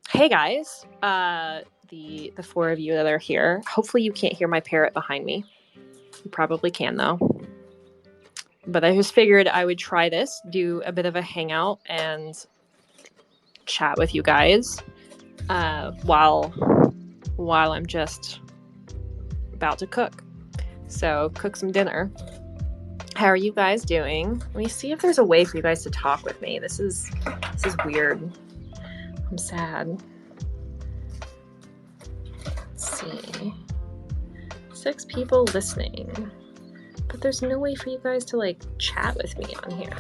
Hey guys, the four of you that are here. Hopefully you can't hear my parrot behind me. You probably can though. But I just figured I would try this, do a bit of a hangout, and chat with you guys while I'm just about to cook. So cook some dinner. How are you guys doing? Let me see if there's a way for you guys to talk with me. This is weird. I'm sad. Let's see. 6 people listening. But there's no way for you guys to like chat with me on here.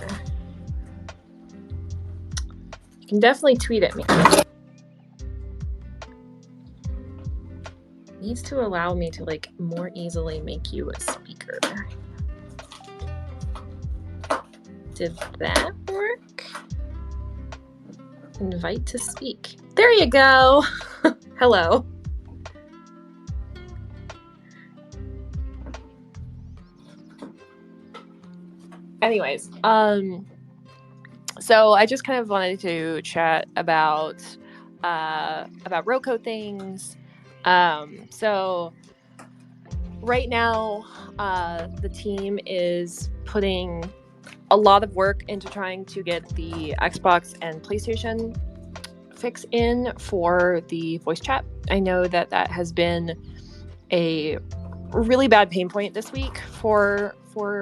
You can definitely tweet at me. It needs to allow me to like more easily make you a speaker. Did that work? Invite to speak. There you go. Hello. Anyways, so I just kind of wanted to chat about Roku things. So right now, the team is putting a lot of work into trying to get the Xbox and PlayStation fix in for the voice chat. I know that has been a really bad pain point this week for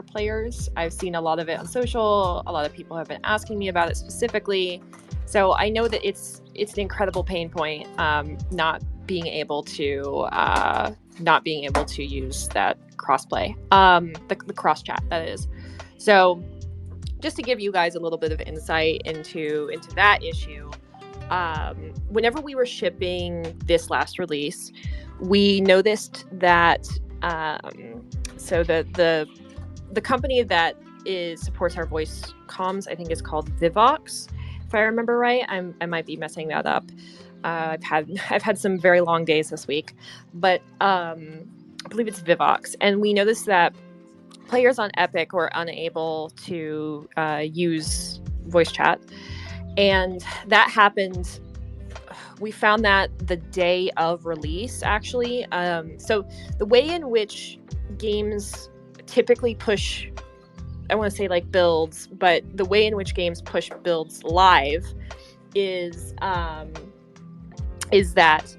players. I've seen a lot of it on social. A lot of people have been asking me about it specifically. So I know that it's an incredible pain point, not being able to use that crossplay, the cross chat, that is. So just to give you guys a little bit of insight into that issue, whenever we were shipping this last release, we noticed that so the company that supports our voice comms, I think, is called Vivox, if I remember right. I might be messing that up. I've had some very long days this week, but I believe it's Vivox, and we noticed that players on Epic were unable to use voice chat, and that happened. We found that the day of release, actually. So the way in which games typically push, I want to say like builds, but the way in which games push builds live is that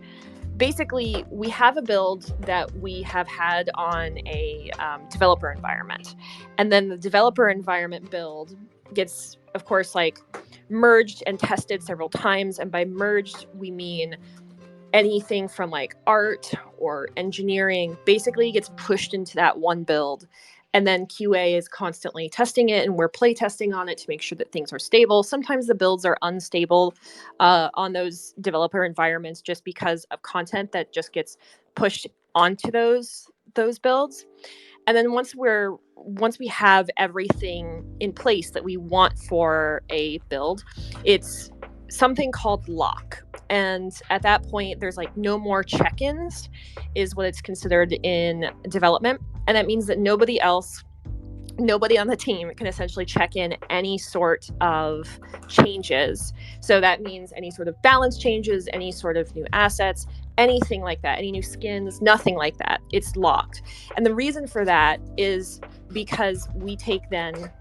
basically we have a build that we have had on a developer environment, and then the developer environment build gets, of course, like merged and tested several times. And by merged, we mean anything from like art or engineering basically gets pushed into that one build. And then QA is constantly testing it, and we're play testing on it to make sure that things are stable. Sometimes the builds are unstable on those developer environments just because of content that just gets pushed onto those builds. And then once we have everything in place that we want for a build, it's something called lock. And at that point, there's like no more check-ins, is what it's considered in development. And that means that nobody on the team can essentially check in any sort of changes. So that means any sort of balance changes, any sort of new assets, anything like that, any new skins, nothing like that. It's locked. And the reason for that is because we take then,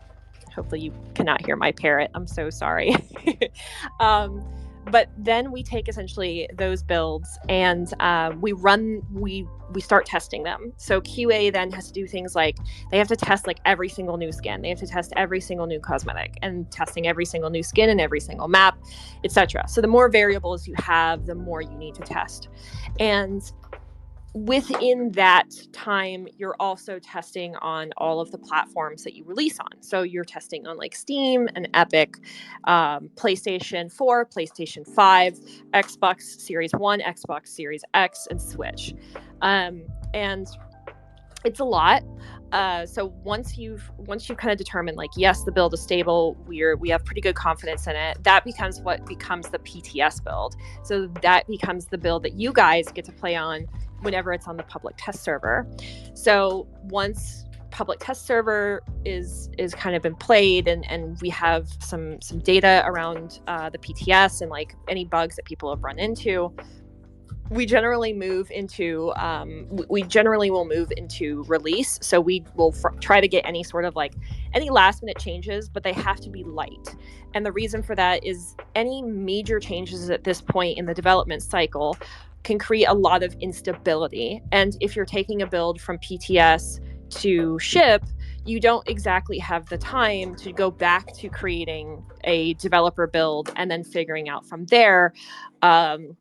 hopefully you cannot hear my parrot, I'm so sorry. But then we take essentially those builds and we start testing them. So QA then has to do things like they have to test like every single new skin. They have to test every single new cosmetic, and testing every single new skin and every single map, etc. So the more variables you have, the more you need to test. And within that time, you're also testing on all of the platforms that you release on. So you're testing on like Steam and Epic, PlayStation 4, PlayStation 5, Xbox Series 1, Xbox Series X, and Switch. And it's a lot. So once you've kind of determined like, yes, the build is stable, we have pretty good confidence in it, that becomes what becomes the PTS build. So that becomes the build that you guys get to play on whenever it's on the public test server. So once public test server is kind of been played, and we have some data around the PTS and like any bugs that people have run into, we generally will move into release. So we will try to get any sort of like any last minute changes, but they have to be light. And the reason for that is any major changes at this point in the development cycle can create a lot of instability. And if you're taking a build from PTS to ship, you don't exactly have the time to go back to creating a developer build and then figuring out from there, going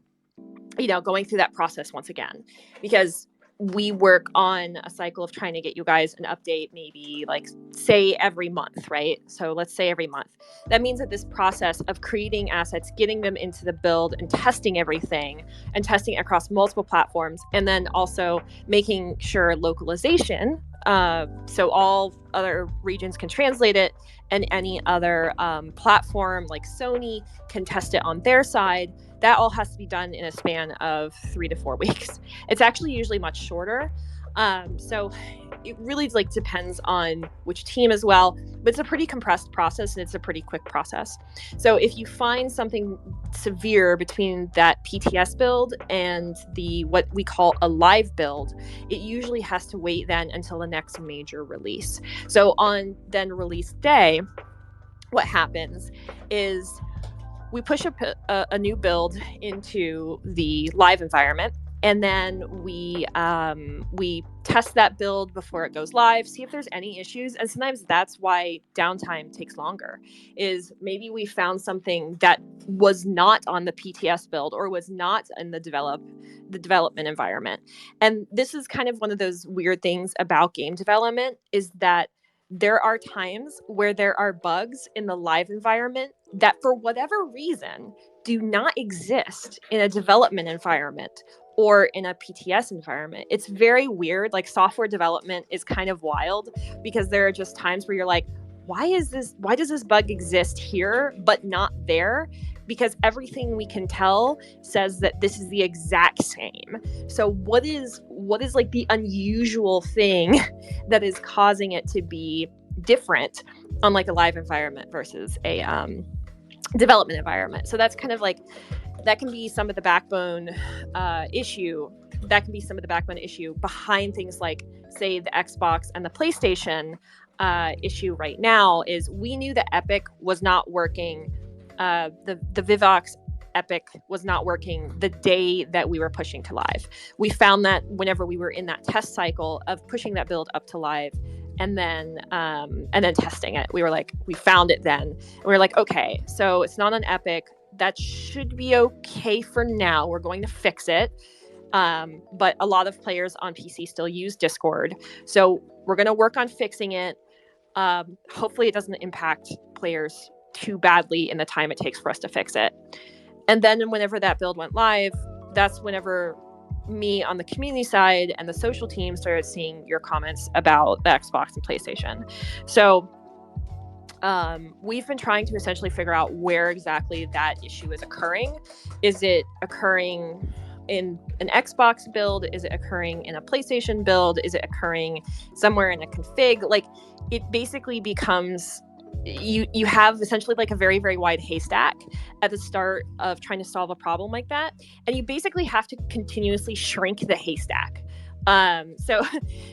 through that process once again, because we work on a cycle of trying to get you guys an update, maybe like say every month, right? So let's say every month. That means that this process of creating assets, getting them into the build and testing everything and testing across multiple platforms, and then also making sure localization, so all other regions can translate it, and any other platform like Sony can test it on their side. That all has to be done in a span of 3 to 4 weeks. It's actually usually much shorter. So it really like depends on which team as well, but it's a pretty compressed process and it's a pretty quick process. So if you find something severe between that PTS build and the what we call a live build, it usually has to wait then until the next major release. So on then release day, what happens is we push a new build into the live environment, and then we test that build before it goes live, see if there's any issues. And sometimes that's why downtime takes longer, is maybe we found something that was not on the PTS build or was not in the development environment. And this is kind of one of those weird things about game development, is that there are times where there are bugs in the live environment that for whatever reason do not exist in a development environment or in a PTS environment. It's very weird. Like software development is kind of wild, because there are just times where you're like, why does this bug exist here but not there? Because everything we can tell says that this is the exact same. So what is like the unusual thing that is causing it to be different on like a live environment versus a development environment? So that's kind of like, that can be some of the backbone issue. That can be some of the backbone issue behind things like, say, the Xbox and the PlayStation issue right now. Is we knew that Epic was not working. The Vivox Epic was not working the day that we were pushing to live. We found that whenever we were in that test cycle of pushing that build up to live, and then testing it, we found it then, and we were like, okay, so it's not on Epic. That should be okay for now. We're going to fix it. But a lot of players on PC still use Discord, so we're going to work on fixing it. Hopefully it doesn't impact players too badly in the time it takes for us to fix it. And then whenever that build went live, that's whenever me on the community side and the social team started seeing your comments about the Xbox and PlayStation. So we've been trying to essentially figure out where exactly that issue is occurring. Is it occurring in an Xbox build? Is it occurring in a PlayStation build? Is it occurring somewhere in a config? Like, it basically becomes, you have essentially like a very, very wide haystack at the start of trying to solve a problem like that. And you basically have to continuously shrink the haystack. So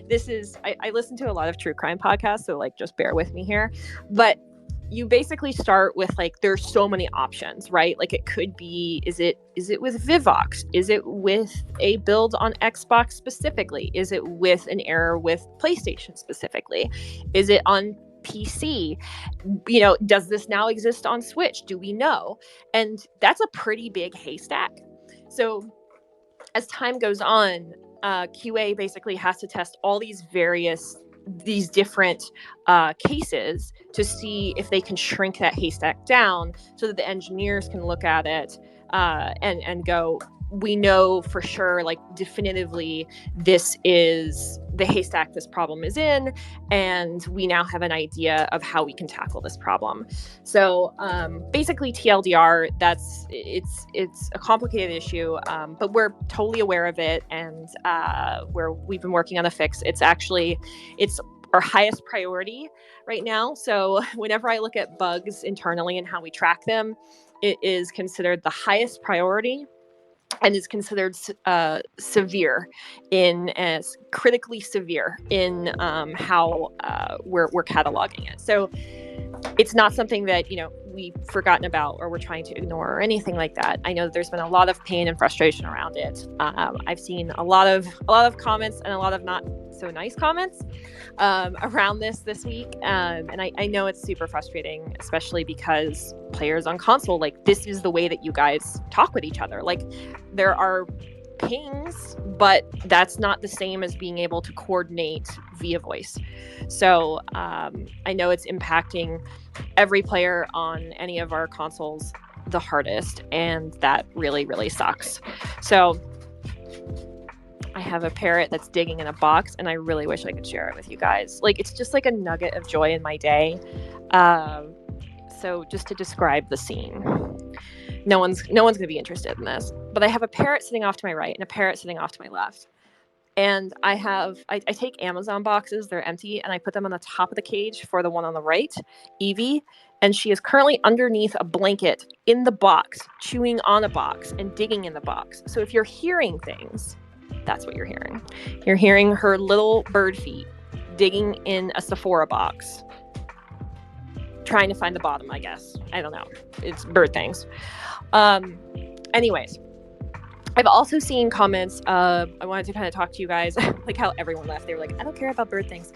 this is, I listen to a lot of true crime podcasts, so like, just bear with me here. But you basically start with like, there's so many options, right? Like, it could be, is it with Vivox? Is it with a build on Xbox specifically? Is it with an error with PlayStation specifically? Is it on PC? Does this now exist on Switch? Do we know? And that's a pretty big haystack. So as time goes on, QA basically has to test all these different cases to see if they can shrink that haystack down, so that the engineers can look at it and go, we know for sure, like, definitively, this is the haystack this problem is in, and we now have an idea of how we can tackle this problem. So basically, TLDR, it's a complicated issue, but we're totally aware of it, and we've been working on a fix. It's our highest priority right now. So whenever I look at bugs internally and how we track them, it is considered the highest priority and is considered severe as critically severe in how we're cataloging it. So it's not something that we've forgotten about or we're trying to ignore or anything like that. I know that there's been a lot of pain and frustration around it. I've seen a lot of comments and a lot of not so nice comments around this week, and I know it's super frustrating, especially because players on console, like, this is the way that you guys talk with each other. Like, there are pings, but that's not the same as being able to coordinate via voice. So I know it's impacting every player on any of our consoles the hardest, and that really, really sucks. So I have a parrot that's digging in a box, and I really wish I could share it with you guys. Like, it's just like a nugget of joy in my day. So just to describe the scene, no one's going to be interested in this, but I have a parrot sitting off to my right and a parrot sitting off to my left. And I take Amazon boxes, they're empty, and I put them on the top of the cage for the one on the right, Evie, and she is currently underneath a blanket in the box, chewing on a box and digging in the box. So if you're hearing things, that's what you're hearing. You're hearing her little bird feet digging in a Sephora box, trying to find the bottom, I guess. I don't know. It's bird things. Anyways, I've also seen comments. I wanted to kind of talk to you guys, like how everyone left. They were like, I don't care about bird things.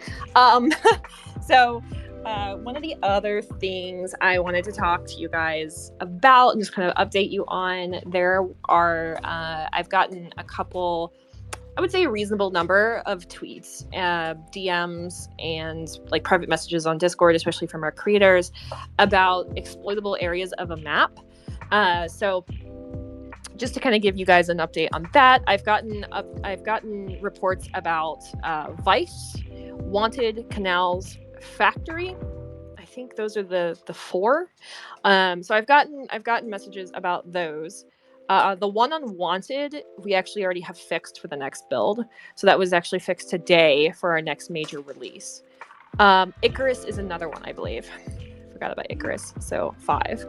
So one of the other things I wanted to talk to you guys about and just kind of update you on, there are, I've gotten a couple, I would say a reasonable number of tweets, DMs, and like private messages on Discord, especially from our creators, about exploitable areas of a map. So just to kind of give you guys an update on that, I've gotten reports about Vice, Wanted, Canals, Factory. I think those are the four. So I've gotten messages about those. The one on Wanted, we actually already have fixed for the next build. So that was actually fixed today for our next major release. Icarus is another one, I believe. Forgot about Icarus, so 5.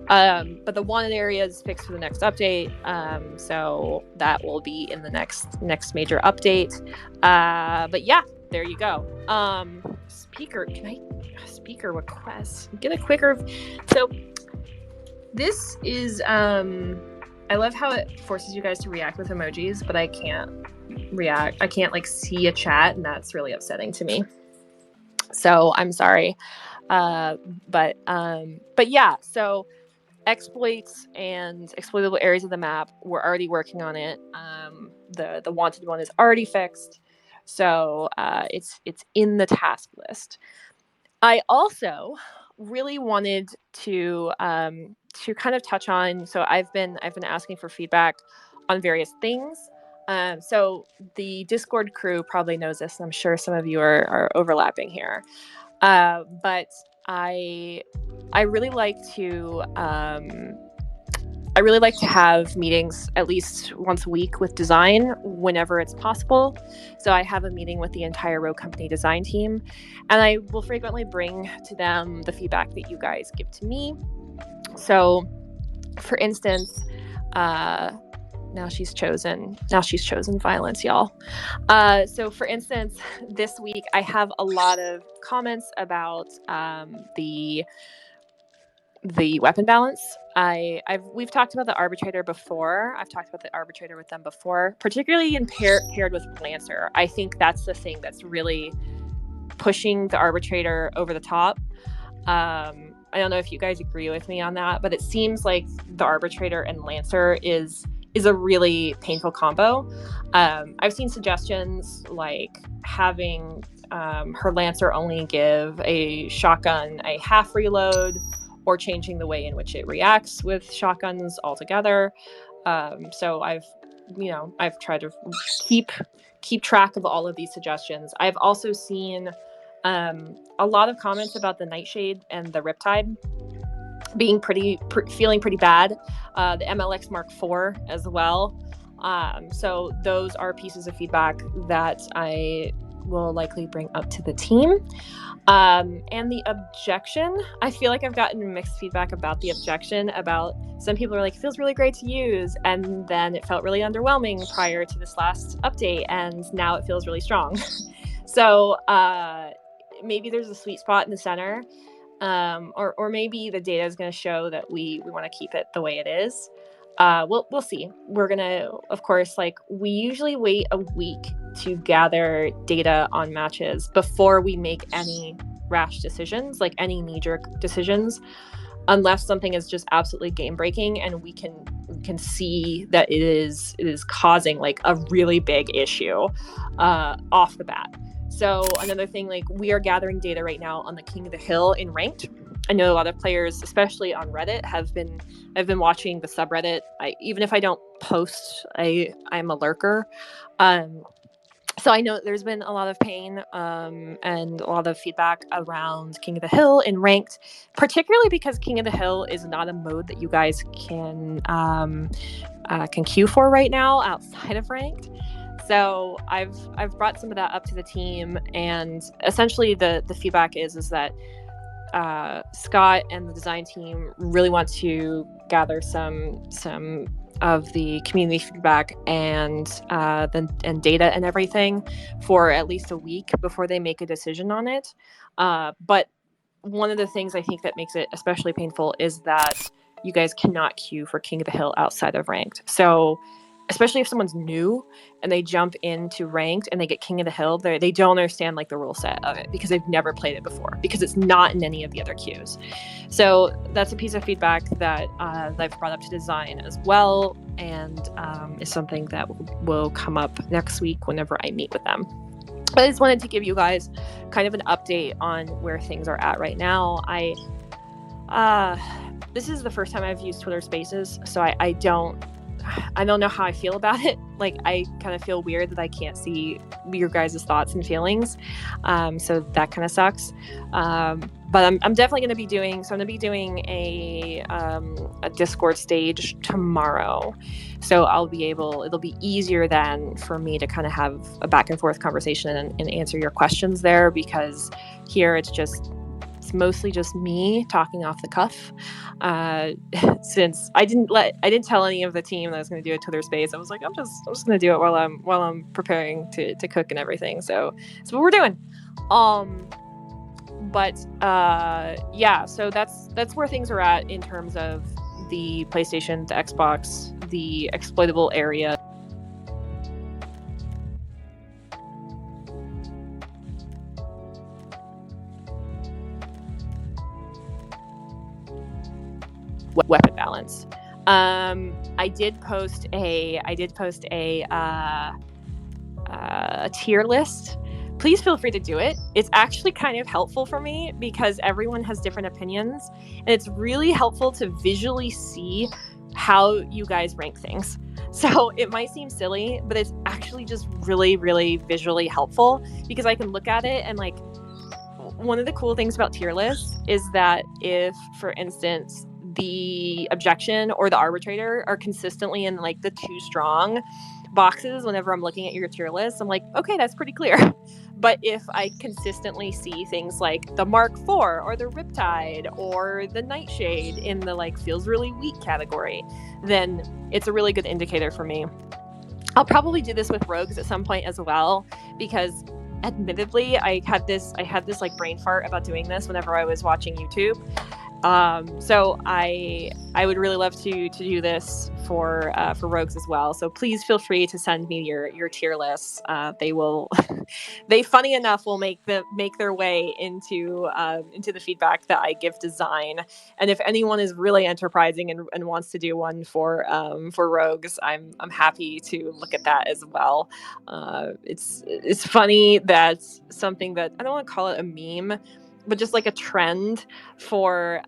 But the Wanted area is fixed for the next update. So that will be in the next major update. But yeah, there you go. Speaker requests. Get a quicker. So this is I love how it forces you guys to react with emojis, but I can't react. I can't like see a chat, and that's really upsetting to me. So I'm sorry. But yeah, so exploits and exploitable areas of the map, we're already working on it. The Wanted one is already fixed. So it's in the task list. I also really wanted to kind of touch on, so I've been asking for feedback on various things. So the Discord crew probably knows this, and I'm sure some of you are overlapping here. But I really like to have meetings at least once a week with design whenever it's possible. So I have a meeting with the entire Rogue Company design team, and I will frequently bring to them the feedback that you guys give to me. So, for instance, now she's chosen violence, y'all. So for instance, this week I have a lot of comments about the weapon balance. We've talked about the arbitrator before. I've talked about the arbitrator with them before, particularly paired with Lancer. I think that's the thing that's really pushing the arbitrator over the top. I don't know if you guys agree with me on that, but it seems like the arbitrator and Lancer is a really painful combo. I've seen suggestions like having her Lancer only give a shotgun a half reload, or changing the way in which it reacts with shotguns altogether. So I've tried to keep track of all of these suggestions. I've also seen a lot of comments about the Nightshade and the Riptide being feeling pretty bad. The MLX Mark IV as well. So those are pieces of feedback that I will likely bring up to the team. And the objection, I feel like I've gotten mixed feedback about the objection. About some people are like, it feels really great to use, and then it felt really underwhelming prior to this last update, and now it feels really strong. So maybe there's a sweet spot in the center, or maybe the data is going to show that we want to keep it the way it is. We'll see. We're gonna, of course, like, we usually wait a week to gather data on matches before we make any rash decisions, like any knee-jerk decisions, unless something is just absolutely game-breaking and we can see that it is causing like a really big issue off the bat. So another thing, like, we are gathering data right now on the King of the Hill in ranked. I know a lot of players, especially on Reddit, I've been watching the subreddit. Even if I don't post, I'm a lurker. So I know there's been a lot of pain and a lot of feedback around King of the Hill in ranked, particularly because King of the Hill is not a mode that you guys can queue for right now outside of ranked. So I've brought some of that up to the team, and essentially the feedback is that Scott and the design team really want to gather some of the community feedback and data and everything for at least a week before they make a decision on it. But one of the things I think that makes it especially painful is that you guys cannot queue for King of the Hill outside of ranked. So especially if someone's new and they jump into ranked and they get King of the Hill, they don't understand like the rule set of it because they've never played it before, because it's not in any of the other queues. So that's a piece of feedback that I've brought up to design as well, and is something that will come up next week whenever I meet with them. I just wanted to give you guys kind of an update on where things are at right now. This is the first time I've used Twitter Spaces, so I don't know how I feel about it. Like, I kind of feel weird that I can't see your guys' thoughts and feelings. So that kind of sucks. But I'm definitely going to be doing, a Discord stage tomorrow. So it'll be easier then for me to kind of have a back and forth conversation and answer your questions there, because here it's mostly just me talking off the cuff. Since I didn't tell any of the team that I was going to do a Twitter space. I was like, I'm just going to do it while I'm preparing to cook and everything. So that's what we're doing. Yeah, so that's where things are at in terms of the PlayStation, the Xbox, the exploitable area. Weapon balance. I did post a tier list. Please feel free to do it. It's actually kind of helpful for me because everyone has different opinions, and it's really helpful to visually see how you guys rank things. So it might seem silly, but it's actually just really, really visually helpful, because I can look at it and, like, one of the cool things about tier lists is that if, for instance, the objection or the arbitrator are consistently in like the too strong boxes whenever I'm looking at your tier list, I'm like, okay, that's pretty clear. But if I consistently see things like the Mark IV or the Riptide or the Nightshade in the like feels really weak category, then it's a really good indicator for me. I'll probably do this with rogues at some point as well, because admittedly I had this like brain fart about doing this whenever I was watching YouTube. So I would really love to do this for rogues as well. So please feel free to send me your tier lists. They funny enough will make their way into the feedback that I give design. And if anyone is really enterprising and wants to do one for rogues, I'm happy to look at that as well. It's funny that something that I don't want to call it a meme, but just like a trend for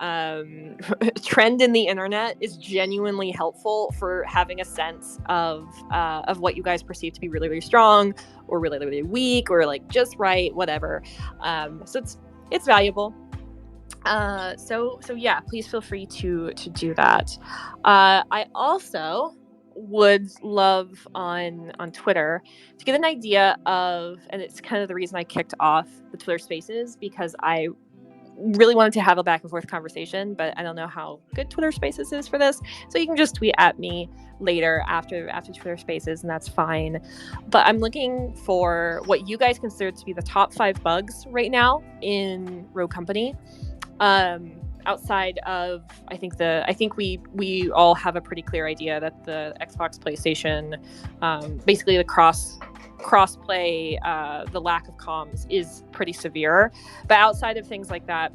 trend in the internet is genuinely helpful for having a sense of what you guys perceive to be really, really strong or really, really weak or like just right, whatever. So it's valuable. So yeah, please feel free to do that. I also would love on Twitter to get an idea of, and it's kind of the reason I kicked off the Twitter Spaces, because I really wanted to have a back and forth conversation, but I don't know how good Twitter Spaces is for this. So you can just tweet at me later after Twitter Spaces, and that's fine. But I'm looking for what you guys consider to be the top 5 bugs right now in Rogue Company. Outside of, I think we all have a pretty clear idea that the Xbox, PlayStation, basically the cross-play, the lack of comms is pretty severe. But outside of things like that,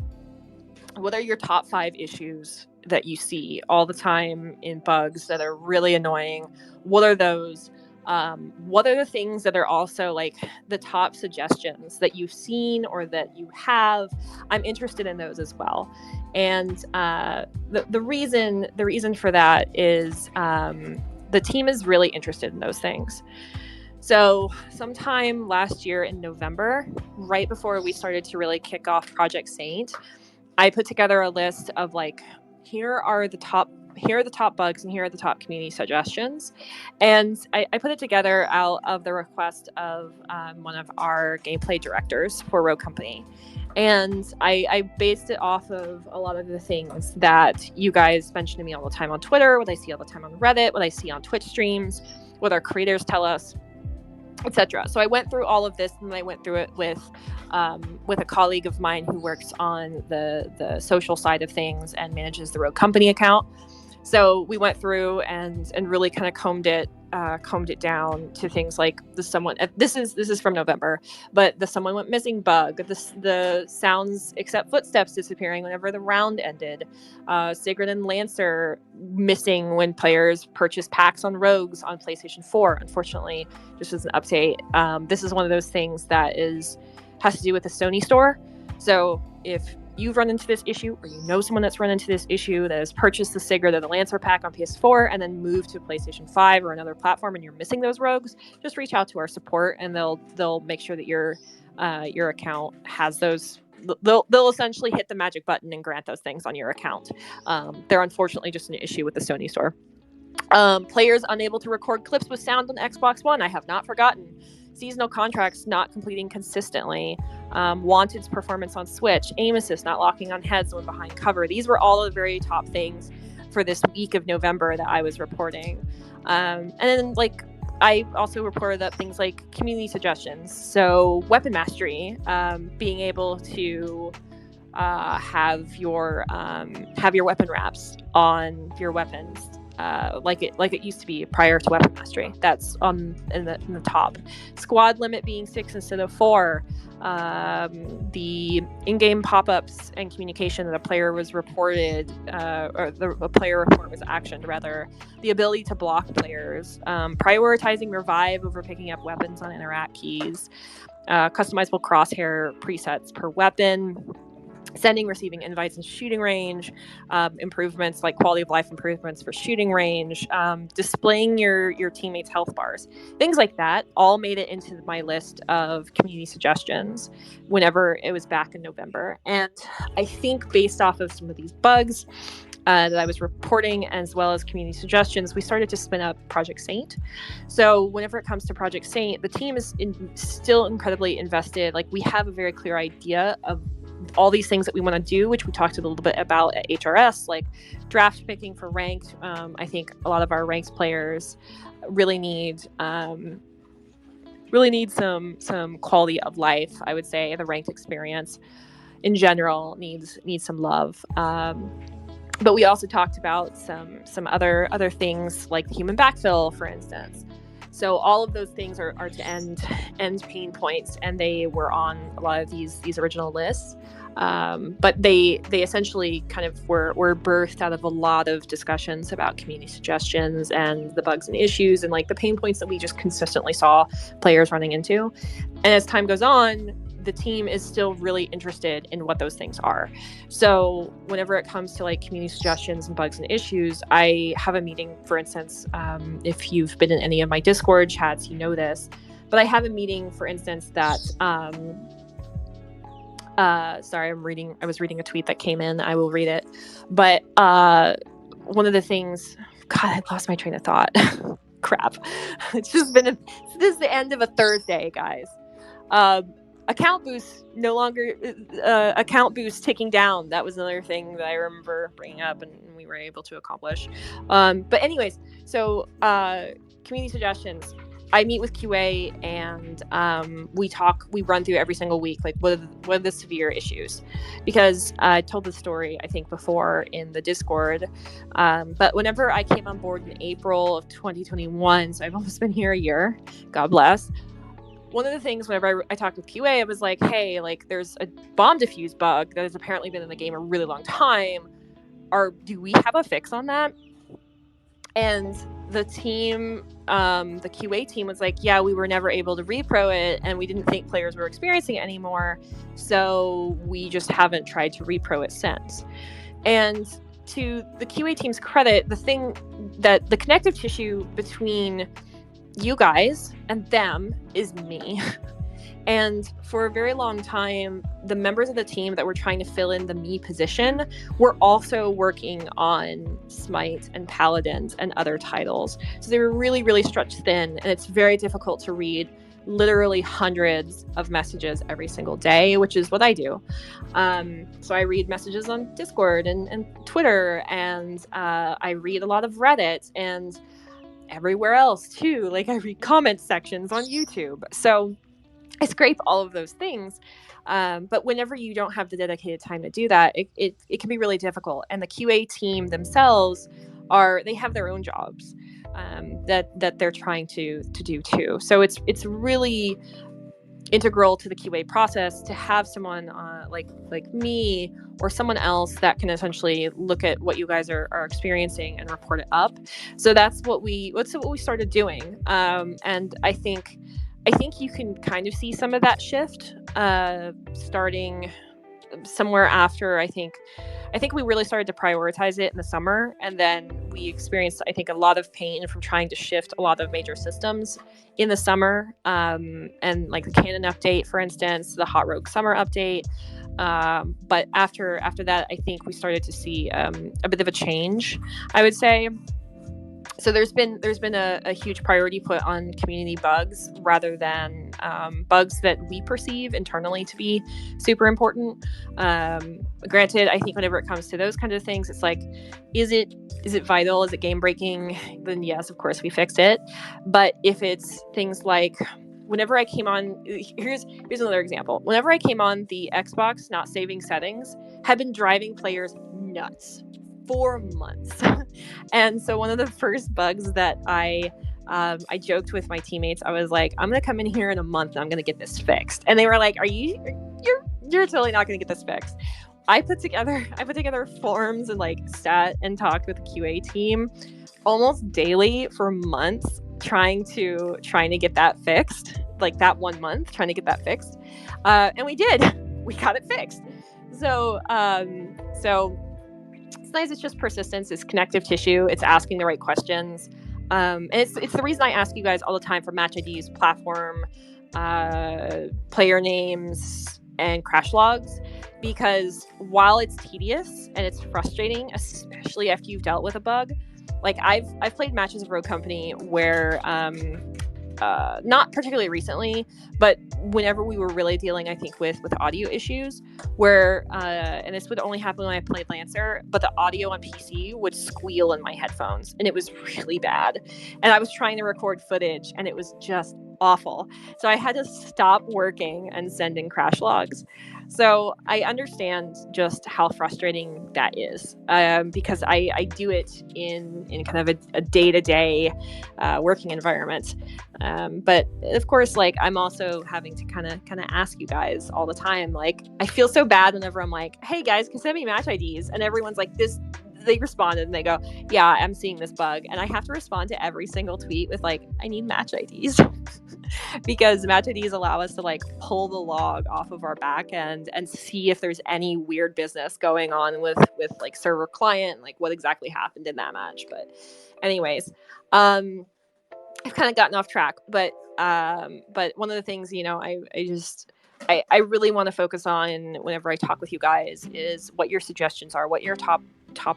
what are your top 5 issues that you see all the time in bugs that are really annoying? What are those? What are the things that are also like the top suggestions that you've seen or that you have? I'm interested in those as well. And the reason for that is the team is really interested in those things. So sometime last year in November, right before we started to really kick off Project Saint, I put together a list of like, here are the top bugs and here are the top community suggestions. And I put it together out of the request of one of our gameplay directors for Rogue Company. And I based it off of a lot of the things that you guys mention to me all the time on Twitter, what I see all the time on Reddit, what I see on Twitch streams, what our creators tell us, etc. So I went through all of this, and I went through it with a colleague of mine who works on the social side of things and manages the Rogue Company account. So we went through and really kind of combed it down to things like this is from November, but the someone went missing bug, the sounds except footsteps disappearing whenever the round ended, Sigrid and Lancer missing when players purchase packs on Rogues on PlayStation 4. Unfortunately, just as an update, this is one of those things that has to do with the Sony store. So if you've run into this issue, or you know someone that's run into this issue that has purchased the Sigrid or the Lancer pack on PS4 and then moved to PlayStation 5 or another platform, and you're missing those rogues, just reach out to our support, and they'll make sure that your account has those. They'll essentially hit the magic button and grant those things on your account. They're unfortunately just an issue with the Sony store. Players unable to record clips with sound on Xbox One. I have not forgotten. Seasonal contracts not completing consistently. Wanted's performance on Switch. Aim assist not locking on heads when behind cover. These were all the very top things for this week of November that I was reporting. And then I also reported up things like community suggestions. So weapon mastery, being able to have your weapon wraps on your weapons. Like it used to be prior to weapon mastery. That's in the top. Squad limit being 6 instead of 4. The in-game pop-ups and communication that a player was reported, or a player report was actioned rather. The ability to block players. Prioritizing revive over picking up weapons on interact keys. Customizable crosshair presets per weapon. Sending, receiving invites in shooting range, improvements like quality of life improvements for shooting range, displaying your teammates' health bars, things like that, all made it into my list of community suggestions whenever it was back in November. And I think based off of some of these bugs that I was reporting, as well as community suggestions, we started to spin up Project Saint. So whenever it comes to Project Saint, the team is still incredibly invested. Like, we have a very clear idea of all these things that we want to do, which we talked a little bit about at HRS, like draft picking for ranked. I think a lot of our ranked players really need some quality of life. I would say the ranked experience in general needs some love. But we also talked about some other things like the human backfill, for instance. So all of those things are to end pain points, and they were on a lot of these original lists. But they essentially kind of were birthed out of a lot of discussions about community suggestions and the bugs and issues and like the pain points that we just consistently saw players running into. And as time goes on, the team is still really interested in what those things are. So whenever it comes to like community suggestions and bugs and issues, I have a meeting, for instance, if you've been in any of my Discord chats, you know this, but I have a meeting, for instance, that, sorry, I was reading a tweet that came in. I will read it. But one of the things, God, I lost my train of thought. Crap. It's just been this is the end of a Thursday, guys. Account boost no longer account boost ticking down. That was another thing that I remember bringing up and we were able to accomplish. But anyways, so community suggestions. I meet with QA and we run through every single week, like what are the severe issues, because I told the story I think before in the Discord, but whenever I came on board in April of 2021, so I've almost been here a year, God bless. One of the things whenever I talked with QA, I was like, hey, like there's a bomb defuse bug that has apparently been in the game a really long time. Do we have a fix on that? And the team, the QA team was like, yeah, we were never able to repro it and we didn't think players were experiencing it anymore. So we just haven't tried to repro it since. And to the QA team's credit, the thing that the connective tissue between you guys and them is me. And for a very long time, the members of the team that were trying to fill in the me position were also working on Smite and Paladins and other titles. So they were really, really stretched thin, and it's very difficult to read literally hundreds of messages every single day, which is what I do. So I read messages on Discord and Twitter, and I read a lot of Reddit and everywhere else too. Like I read comment sections on YouTube. So I scrape all of those things. But whenever you don't have the dedicated time to do that, it can be really difficult. And the QA team themselves they have their own jobs that they're trying to do too. So it's really integral to the QA process to have someone like me or someone else that can essentially look at what you guys are experiencing and report it up. So that's what we started doing. And I think you can kind of see some of that shift starting somewhere after. I think we really started to prioritize it in the summer, and then we experienced, I think, a lot of pain from trying to shift a lot of major systems in the summer, and like the Canon update, for instance, the Hot Rogue summer update. But after that, I think we started to see a bit of a change, I would say. So there's been a huge priority put on community bugs rather than bugs that we perceive internally to be super important. Granted, I think whenever it comes to those kinds of things, it's like, is it vital? Is it game breaking? Then yes, of course we fix it. But if it's things like, whenever I came on, here's another example. Whenever I came on, the Xbox not saving settings had been driving players nuts for months. And so one of the first bugs that I joked with my teammates, I was like, I'm gonna come in here in a month and I'm gonna get this fixed. And they were like, you're totally not gonna get this fixed. I put together forms and like sat and talked with the QA team almost daily for months, trying to get that fixed, like that 1 month, trying to get that fixed. And we got it fixed. So it's nice. It's just persistence. It's connective tissue. It's asking the right questions. And it's the reason I ask you guys all the time for match IDs, platform, player names, and crash logs, because while it's tedious and it's frustrating, especially after you've dealt with a bug, like I've played matches of Rogue Company where not particularly recently, but whenever we were really dealing, I think, with audio issues, where and this would only happen when I played Lancer, but the audio on PC would squeal in my headphones, and it was really bad. And I was trying to record footage, and it was just awful. So I had to stop working and send in crash logs. So I understand just how frustrating that is, because I do it in kind of a day-to-day working environment. But of course, like I'm also having to kind of ask you guys all the time. Like I feel so bad whenever I'm like, hey guys, can send me match IDs, and everyone's like this. They responded and they go, yeah, I'm seeing this bug, and I have to respond to every single tweet with like, I need match IDs. Because match IDs allow us to like pull the log off of our back end and see if there's any weird business going on with like server client, like what exactly happened in that match. But anyways, I've kind of gotten off track, but one of the things, you know, I really want to focus on whenever I talk with you guys is what your suggestions are, what your top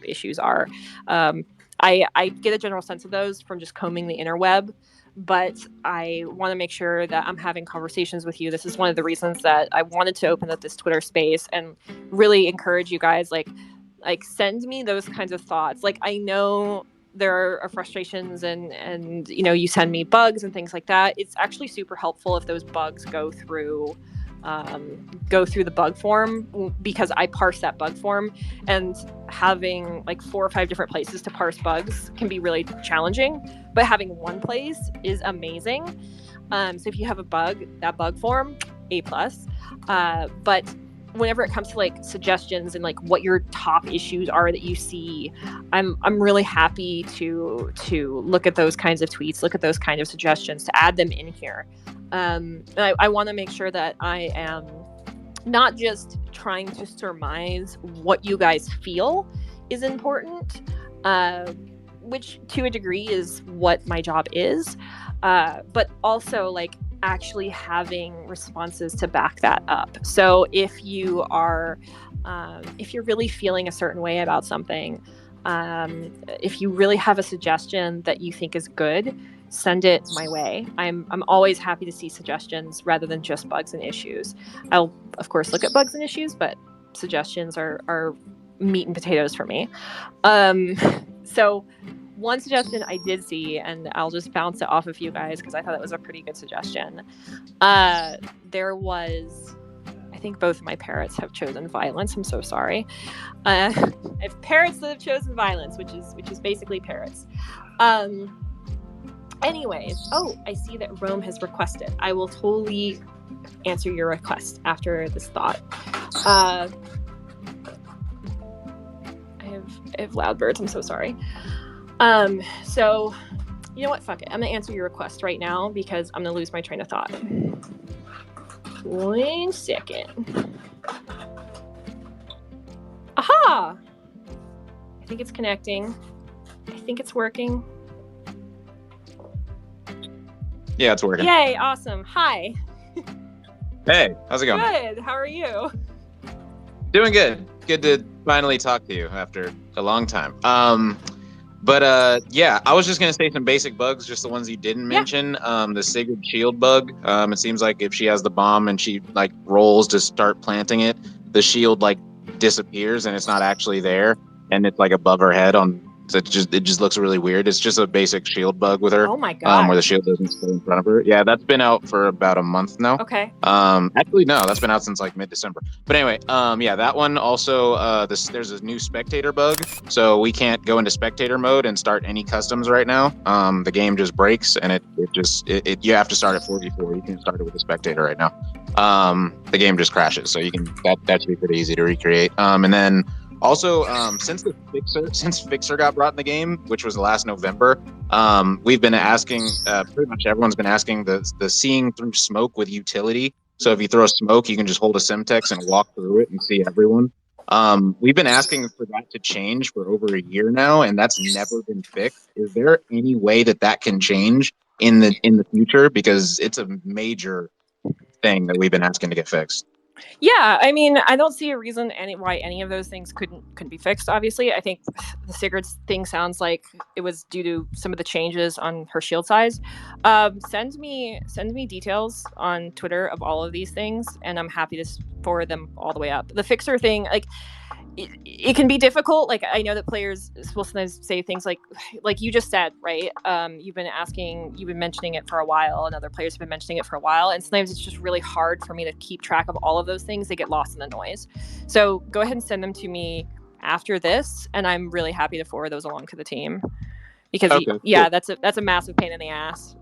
issues are. I get a general sense of those from just combing the interweb, but I want to make sure that I'm having conversations with you. This is one of the reasons that I wanted to open up this Twitter space and really encourage you guys, like send me those kinds of thoughts. Like, I know there are frustrations and you know, you send me bugs and things like that. It's actually super helpful if those bugs go through the bug form, because I parse that bug form, and having like 4 or 5 different places to parse bugs can be really challenging, but having one place is amazing. So if you have a bug, that bug form, A+. But whenever it comes to like suggestions and like what your top issues are that you see, I'm really happy to look at those kinds of tweets, look at those kind of suggestions, to add them in here. I want to make sure that I am not just trying to surmise what you guys feel is important, which to a degree is what my job is, but also like actually having responses to back that up. So if you are, if you're really feeling a certain way about something, if you really have a suggestion that you think is good, send it my way. I'm always happy to see suggestions rather than just bugs and issues. I'll of course look at bugs and issues, but suggestions are meat and potatoes for me. So one suggestion I did see, and I'll just bounce it off of you guys because I thought it was a pretty good suggestion. There was, I think both of my parrots have chosen violence. I'm so sorry. I have parrots that have chosen violence, which is basically parrots. Anyways, I see that Rome has requested. I will totally answer your request after this thought. I have loud birds. I'm so sorry. So you know what? Fuck it. I'm gonna answer your request right now because I'm gonna lose my train of thought. 1 second. Aha! I think it's connecting. I think it's working. Yeah, it's working. Yay, awesome. Hi. Hey, how's it going? Good. How are you? Doing good. Good to finally talk to you after a long time. Yeah, I was just going to say some basic bugs, just the ones you didn't mention. The Sigurd shield bug. It seems like if she has the bomb and she like rolls to start planting it, the shield like disappears and it's not actually there, and it's like above her head on. So it just looks really weird. It's just a basic shield bug with her. Oh my god. Where the shield doesn't stay in front of her. Yeah, that's been out for about a month now. Okay. Actually, no, that's been out since like mid-December. But anyway, yeah, that one also. There's a new spectator bug, so we can't go into spectator mode and start any customs right now. The game just breaks, and it you have to start at 44. You can't start it with a spectator right now. The game just crashes, so you can that should be pretty easy to recreate. And then. Also, since Fixer got brought in the game, which was last November, we've been asking, pretty much everyone's been asking the seeing through smoke with utility. So if you throw smoke, you can just hold a Semtex and walk through it and see everyone. We've been asking for that to change for over a year now, and that's never been fixed. Is there any way that can change in the future? Because it's a major thing that we've been asking to get fixed. Yeah, I mean, I don't see a reason why any of those things couldn't be fixed. Obviously, I think the Sigurd thing sounds like it was due to some of the changes on her shield size. Send me details on Twitter of all of these things, and I'm happy to forward them all the way up. The Fixer thing, like, it can be difficult. Like, I know that players will sometimes say things like you just said, right? You've been mentioning it for a while, and other players have been mentioning it for a while, and sometimes it's just really hard for me to keep track of all of those things. They get lost in the noise. So go ahead and send them to me after this, and I'm really happy to forward those along to the team because cool. that's a massive pain in the ass.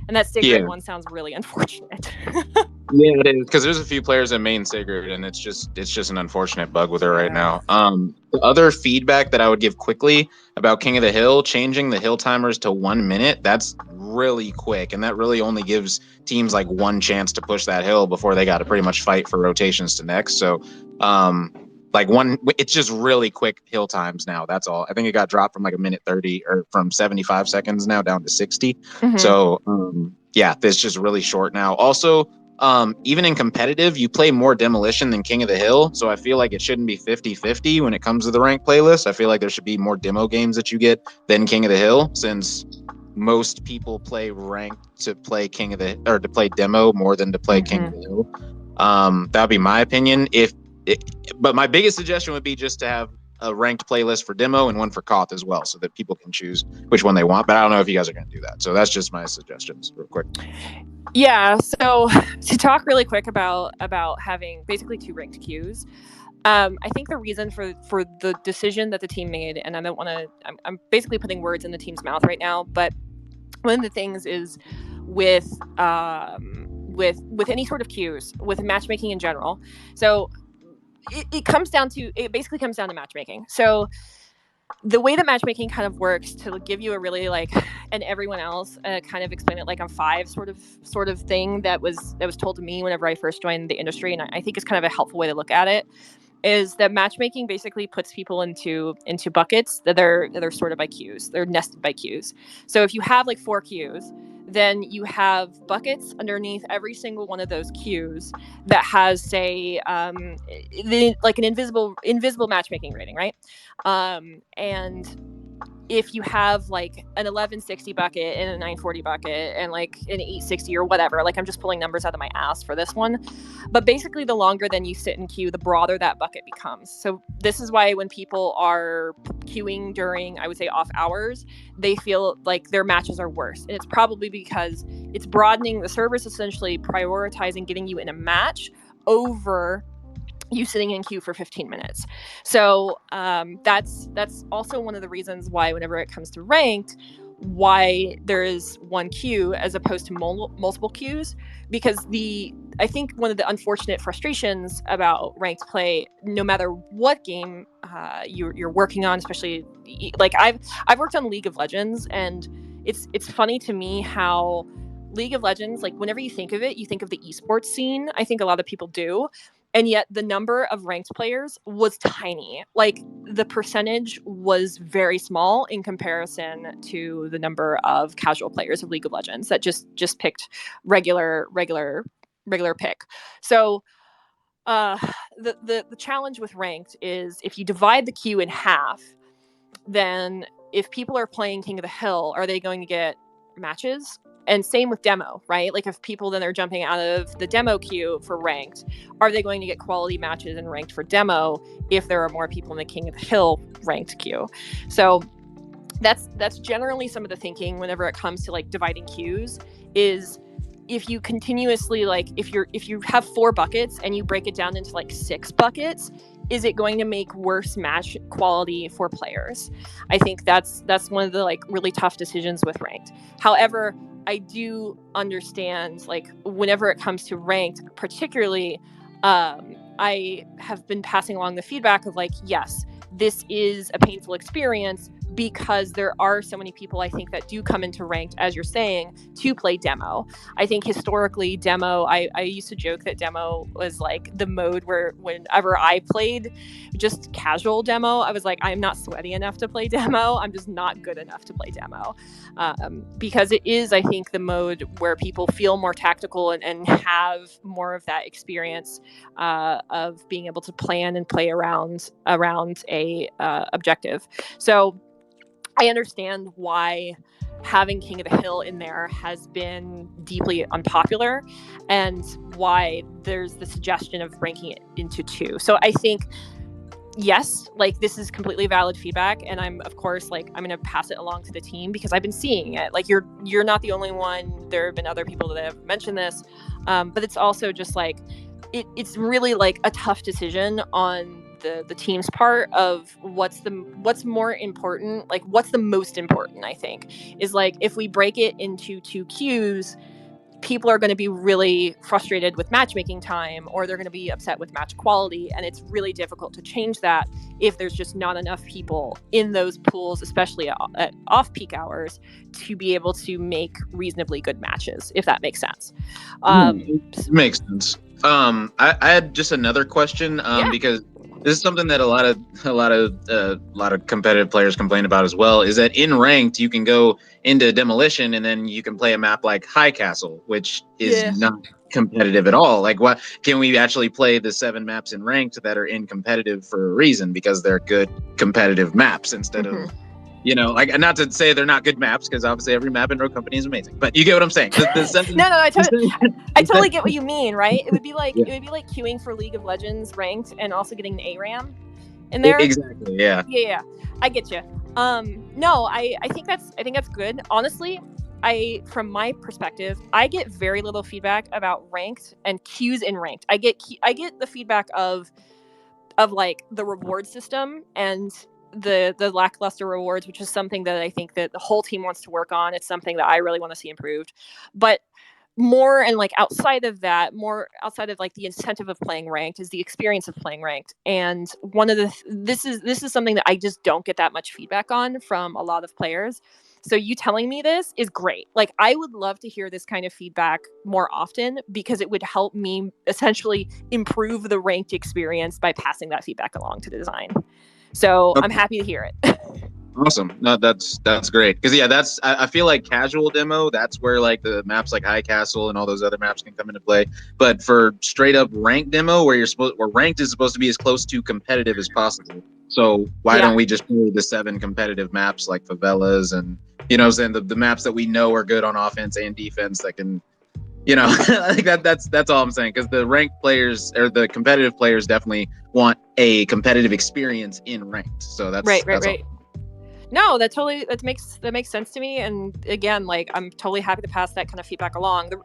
And that Sigurd one sounds really unfortunate. Yeah, it is, because there's a few players that main Sigurd, and it's just an unfortunate bug with her right now. The other feedback that I would give quickly about King of the Hill, changing the hill timers to 1 minute, that's really quick, and that really only gives teams like one chance to push that hill before they got to pretty much fight for rotations to next. So, it's just really quick hill times now. That's all. I think it got dropped from like 1:30 or from 75 seconds now down to 60. Mm-hmm. So, yeah, it's just really short now. Also, even in competitive, you play more Demolition than King of the Hill. So I feel like it shouldn't be 50-50 when it comes to the ranked playlist. I feel like there should be more demo games that you get than King of the Hill, since most people play ranked to play to play demo more than to play King of the Hill. That would be my opinion. But my biggest suggestion would be just to have a ranked playlist for demo and one for Koth as well, so that people can choose which one they want. But I don't know if you guys are going to do that. So that's just my suggestions real quick. Yeah, so to talk really quick about having basically 2 ranked queues, I think the reason for the decision that the team made, and I don't want to, I'm basically putting words in the team's mouth right now, but one of the things is with any sort of queues, with matchmaking in general. So it basically comes down to matchmaking. So the way that matchmaking kind of works, to give you a really and everyone else kind of explain it like I'm 5 sort of thing that was told to me whenever I first joined the industry, and I think it's kind of a helpful way to look at it, is that matchmaking basically puts people into buckets that are sorted by queues. They're nested by queues. So if you have 4 queues, then you have buckets underneath every single one of those queues that has, say, an invisible matchmaking rating, right? And if you have an 1160 bucket and a 940 bucket and an 860 or whatever, I'm just pulling numbers out of my ass for this one, but basically the longer then you sit in queue, the broader that bucket becomes. So this is why when people are queuing during, I would say, off hours, they feel like their matches are worse, and it's probably because it's broadening. The server's essentially prioritizing getting you in a match over you sitting in queue for 15 minutes. So that's also one of the reasons why whenever it comes to ranked, why there is one queue as opposed to multiple queues, because I think one of the unfortunate frustrations about ranked play, no matter what game you're working on, especially I've worked on League of Legends, and it's funny to me how League of Legends, whenever you think of it, you think of the esports scene. I think a lot of people do. And yet the number of ranked players was tiny. The percentage was very small in comparison to the number of casual players of League of Legends that just picked regular pick. So the challenge with ranked is, if you divide the queue in half, then if people are playing King of the Hill, are they going to get matches? And same with demo, right? If people then are jumping out of the demo queue for ranked, are they going to get quality matches in ranked for demo if there are more people in the King of the Hill ranked queue? So that's generally some of the thinking whenever it comes to dividing queues, is if you continuously if you have 4 buckets and you break it down into 6 buckets, is it going to make worse match quality for players? I think that's one of the really tough decisions with ranked. However, I do understand whenever it comes to ranked, particularly, I have been passing along the feedback of yes, this is a painful experience, because there are so many people, I think, that do come into ranked, as you're saying, to play demo. I think historically demo, I used to joke that demo was the mode where whenever I played just casual demo, I was I'm not sweaty enough to play demo. I'm just not good enough to play demo. Because it is, I think, the mode where people feel more tactical and have more of that experience of being able to plan and play around a objective. So I understand why having King of the Hill in there has been deeply unpopular, and why there's the suggestion of ranking it into 2. So I think, yes, this is completely valid feedback, and I'm, of course, I'm going to pass it along to the team, because I've been seeing it. You're not the only one. There have been other people that have mentioned this, but it's also just it's really a tough decision on the team's part of what's more important, what's the most important. I think is if we break it into 2 queues, people are going to be really frustrated with matchmaking time, or they're going to be upset with match quality, and it's really difficult to change that if there's just not enough people in those pools, especially at off-peak hours, to be able to make reasonably good matches, if that makes sense. Makes sense. I had just another question, because this is something that a lot of competitive players complain about as well. Is that in ranked you can go into demolition and then you can play a map like High Castle, which is not competitive at all. Like, what can we actually play the 7 maps in ranked that are in competitive for a reason, because they're good competitive maps instead of like, not to say they're not good maps, because obviously every map in Rogue Company is amazing. But you get what I'm saying. No, I totally get what you mean, right? It would be like queuing for League of Legends ranked and also getting the ARAM in there. Exactly. Yeah. Yeah. I get you. No, I think that's good. Honestly, from my perspective, I get very little feedback about ranked and queues in ranked. I get the feedback of like the reward system and the lackluster rewards, which is something that I think that the whole team wants to work on. It's something that I really want to see improved. But more and like outside of like the incentive of playing ranked is the experience of playing ranked. And one of this is something that I just don't get that much feedback on from a lot of players. So you telling me this is great. Like, I would love to hear this kind of feedback more often, because it would help me essentially improve the ranked experience by passing that feedback along to the design. So I'm happy to hear it. Awesome. No, that's great. Because I feel like casual demo, that's where like the maps like High Castle and all those other maps can come into play. But for straight up ranked demo, where ranked is supposed to be as close to competitive as possible. So why don't we just play the 7 competitive maps like favelas and saying the maps that we know are good on offense and defense that can like that's all I'm saying, because the ranked players or the competitive players definitely want a competitive experience in ranked. So that's right. All. No, that makes sense to me. And again, like, I'm totally happy to pass that kind of feedback along. This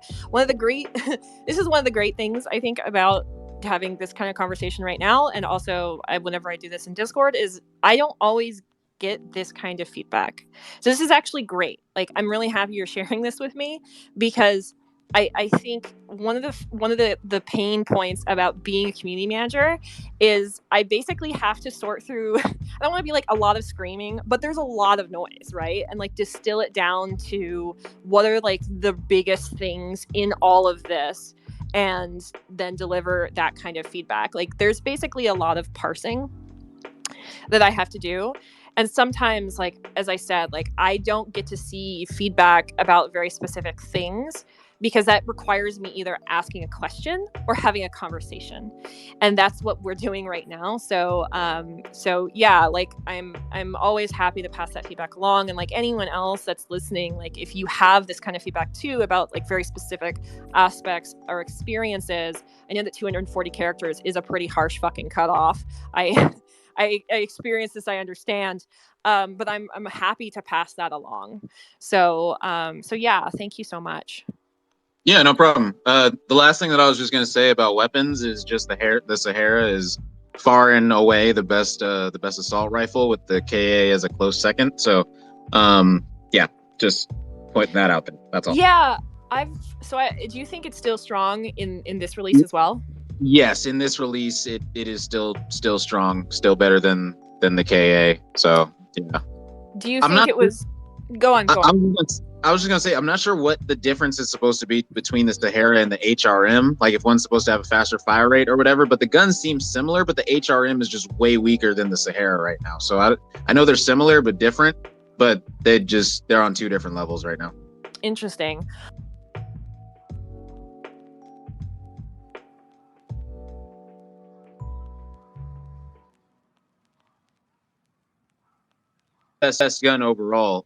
is one of the great things I think about having this kind of conversation right now. And also whenever I do this in Discord, is I don't always get this kind of feedback. So this is actually great. Like, I'm really happy you're sharing this with me, because I think one of the pain points about being a community manager is I basically have to sort through. I don't want to be like a lot of screaming, but there's a lot of noise, right? And like distill it down to what are like the biggest things in all of this, and then deliver that kind of feedback. Like, there's basically a lot of parsing that I have to do. And sometimes, like, as I said, like, I don't get to see feedback about very specific things, because that requires me either asking a question or having a conversation. And that's what we're doing right now. So yeah, like, I'm always happy to pass that feedback along. And like anyone else that's listening, like, if you have this kind of feedback too about like very specific aspects or experiences, I know that 240 characters is a pretty harsh fucking cutoff. I experienced this, I understand. But I'm happy to pass that along. So yeah, thank you so much. Yeah, no problem. The last thing that I was just going to say about weapons is just the Sahara is far and away the best assault rifle, with the KA as a close second. So, yeah, just pointing that out there. That's all. Yeah, do you think it's still strong in this release as well? Yes, in this release, it is still strong, still better than the KA. So, yeah. Do you think it was? Go on. I was just gonna say, I'm not sure what the difference is supposed to be between the Sahara and the HRM. Like, if one's supposed to have a faster fire rate or whatever, but the guns seem similar. But the HRM is just way weaker than the Sahara right now. So I know they're similar but different, but they're on 2 different levels right now. Interesting. Best gun overall.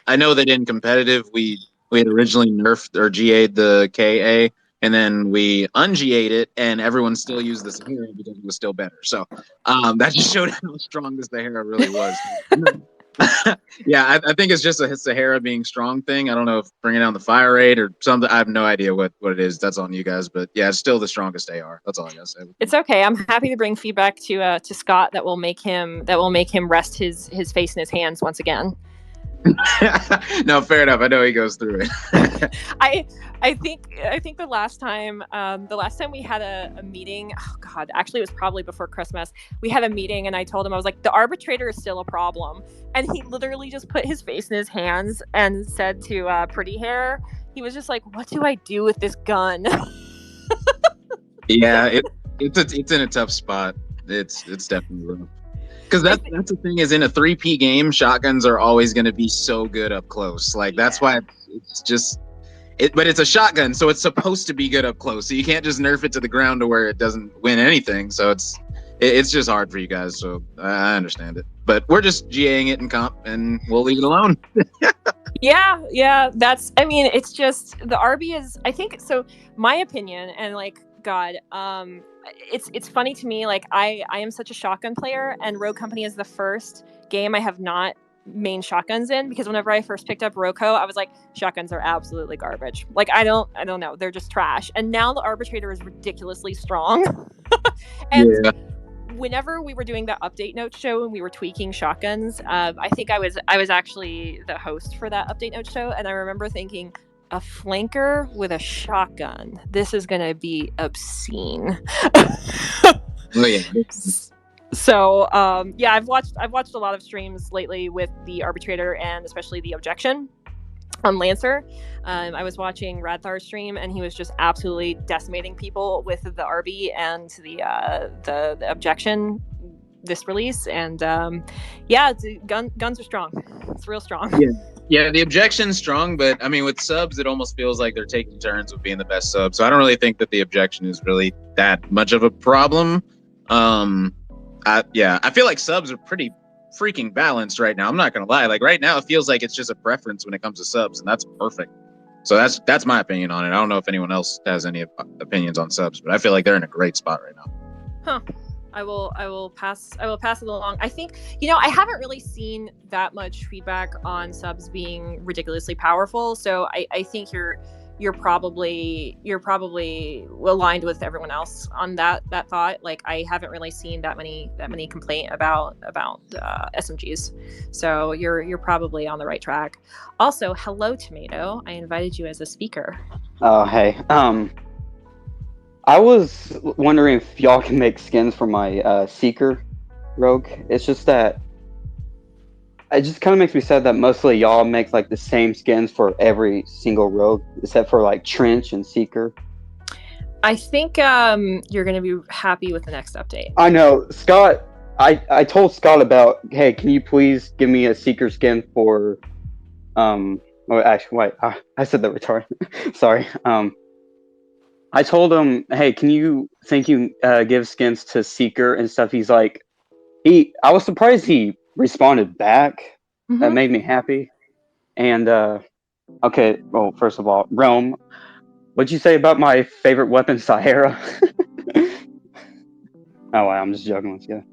I know that in competitive we had originally nerfed or GA'd the KA, and then we un-GA'd it, and everyone still used the Sahara because it was still better. So that just showed how strong the Sahara really was. Yeah, I think it's just a Sahara being strong thing. I don't know if bringing down the fire rate or something. I have no idea what it is. That's on you guys. But yeah, it's still the strongest AR. That's all I gotta say. It's okay. I'm happy to bring feedback to Scott that will make him rest his face in his hands once again. No, fair enough. I know he goes through it. I think the last time we had a meeting, oh God, actually it was probably before Christmas. We had a meeting and I told him, I was like, the arbitrator is still a problem. And he literally just put his face in his hands and said to Pretty Hair, he was just like, what do I do with this gun? Yeah, it's in a tough spot. It's definitely rough. Because that's the thing is in a 3P game, shotguns are always going to be so good up close. Like that's why it's just it. But it's a shotgun, so it's supposed to be good up close. So you can't just nerf it to the ground to where it doesn't win anything. So it's just hard for you guys. So I understand it. But we're just GAing it in comp, and we'll leave it alone. Yeah. I mean, it's just the RB is. I think so. My opinion, and like God, it's funny to me. Like I am such a shotgun player, and Rogue Company is the first game I have not main shotguns in, because whenever I first picked up Roco, I was like, shotguns are absolutely garbage. Like I don't know, they're just trash. And now the Arbitrator is ridiculously strong. And whenever we were doing the update note show and we were tweaking shotguns, I think I was actually the host for that update note show, and I remember thinking, a flanker with a shotgun, this is gonna be obscene. So I've watched a lot of streams lately with the Arbitrator and especially the Objection on Lancer. I was watching Radthar's stream, and he was just absolutely decimating people with the RB and the Objection this release. And guns are strong. It's real strong. Yeah, the Objection's strong, but I mean, with subs, it almost feels like they're taking turns with being the best sub. So I don't really think that the Objection is really that much of a problem. I feel like subs are pretty freaking balanced right now. I'm not gonna lie. Like right now, it feels like it's just a preference when it comes to subs, and that's perfect. So that's my opinion on it. I don't know if anyone else has any opinions on subs, but I feel like they're in a great spot right now. Huh. I will pass it along. I think, I haven't really seen that much feedback on subs being ridiculously powerful. So I think you're probably aligned with everyone else on that thought. Like I haven't really seen that many complaint about SMGs. So you're probably on the right track. Also, hello Tomato. I invited you as a speaker. Oh, hey. I was wondering if y'all can make skins for my Seeker Rogue. It's just that it just kind of makes me sad that mostly y'all make like the same skins for every single Rogue, except for like Trench and Seeker. I think you're going to be happy with the next update. I know. Scott, I told Scott about, hey, can you please give me a Seeker skin for... actually, wait, I said that retarded. Sorry. I told him, hey, can you give skins to Seeker and stuff? He's like, I was surprised he responded back. Mm-hmm. That made me happy. And, okay, well, first of all, Rome, what'd you say about my favorite weapon, Sahara? Oh, wow, I'm just joking with you.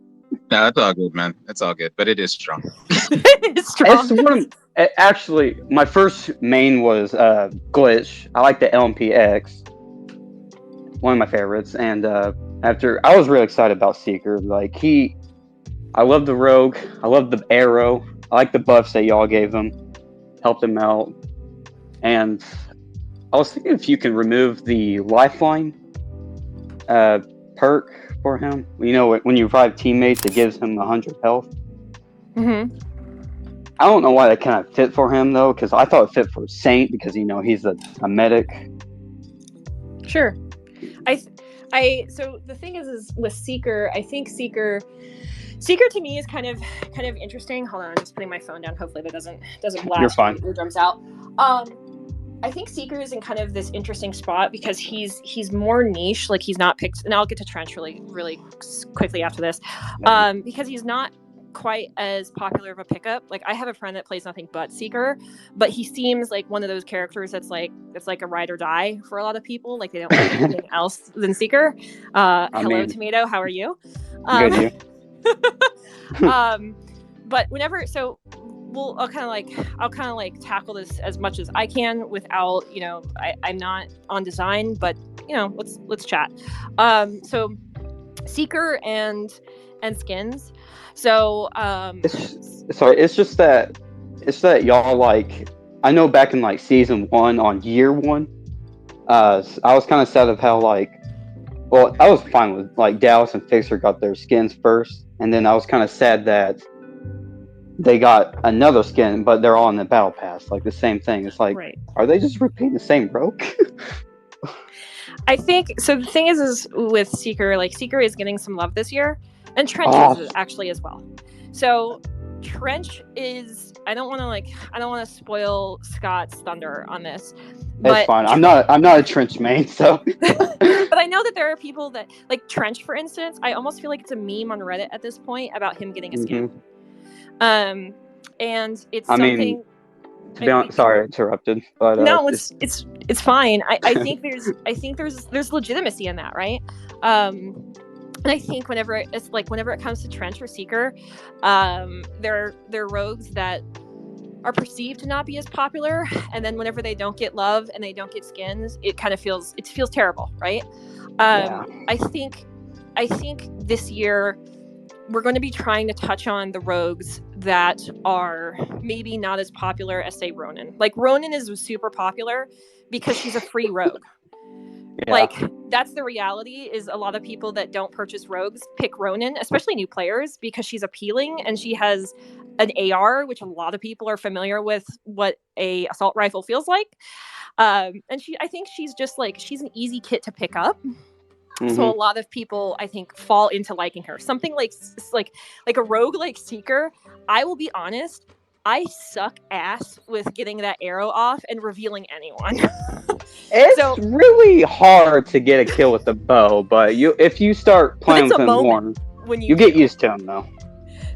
No, that's all good, man. That's all good, but it is strong. It's strong. Actually, my first main was Glitch. I like the LMPX. One of my favorites, and after I was really excited about Seeker. Like I love the Rogue, I love the Arrow, I like the buffs that y'all gave him, helped him out, and I was thinking if you can remove the Lifeline perk for him. When you revive teammates, it gives him 100 health. Mm-hmm. I don't know why that kind of fit for him though, because I thought it fit for Saint because he's a medic. Sure. So the thing is with Seeker, I think Seeker to me is kind of interesting. Hold on, I'm just putting my phone down. Hopefully that doesn't blast You're fine. Your drums out. I think Seeker is in kind of this interesting spot because he's more niche. Like he's not picked, and I'll get to Trench really, really quickly after this, because he's not quite as popular of a pickup. Like I have a friend that plays nothing but Seeker, but he seems like one of those characters that's like a ride or die for a lot of people. Like they don't like anything else than Seeker. Hello Tomato, how are you? Good, you? But whenever, so I'll kind of like tackle this as much as I can without, I'm not on design, but let's chat. So Seeker and skins. So it's just that y'all, like, I know back in like season 1 on year 1, I was kind of sad of how I was fine with like Dallas and Fixer got their skins first, and then I was kind of sad that they got another skin, but they're all in the battle pass, like the same thing. It's like, right. Are they just repeating the same rogue? I think so. The thing is with Seeker, like Seeker is getting some love this year And Trench is actually as well. So Trench is, I don't want to spoil Scott's thunder on this. It's fine. I'm not a Trench main, so. But I know that there are people that like Trench, for instance. I almost feel like it's a meme on Reddit at this point about him getting a skin. And it's something. To be honest, sorry I interrupted, but no, it's fine. I think there's legitimacy in that, right? And I think whenever it comes to Trench or Seeker, they're rogues that are perceived to not be as popular, and then whenever they don't get love and they don't get skins, it kind of feels terrible, right? I think this year we're going to be trying to touch on the rogues that are maybe not as popular as, say, Ronin. Like, Ronin is super popular because she's a free rogue. Yeah. Like, that's the reality, is a lot of people that don't purchase rogues pick Ronin, especially new players, because she's appealing and she has an AR, which a lot of people are familiar with what a assault rifle feels like. And I think she's just like, she's an easy kit to pick up. So a lot of people, I think, fall into liking her. Something like a rogue like Seeker, I will be honest, I suck ass with getting that arrow off and revealing anyone. It's really hard to get a kill with the bow, but if you start playing with him more, you get used to him, though.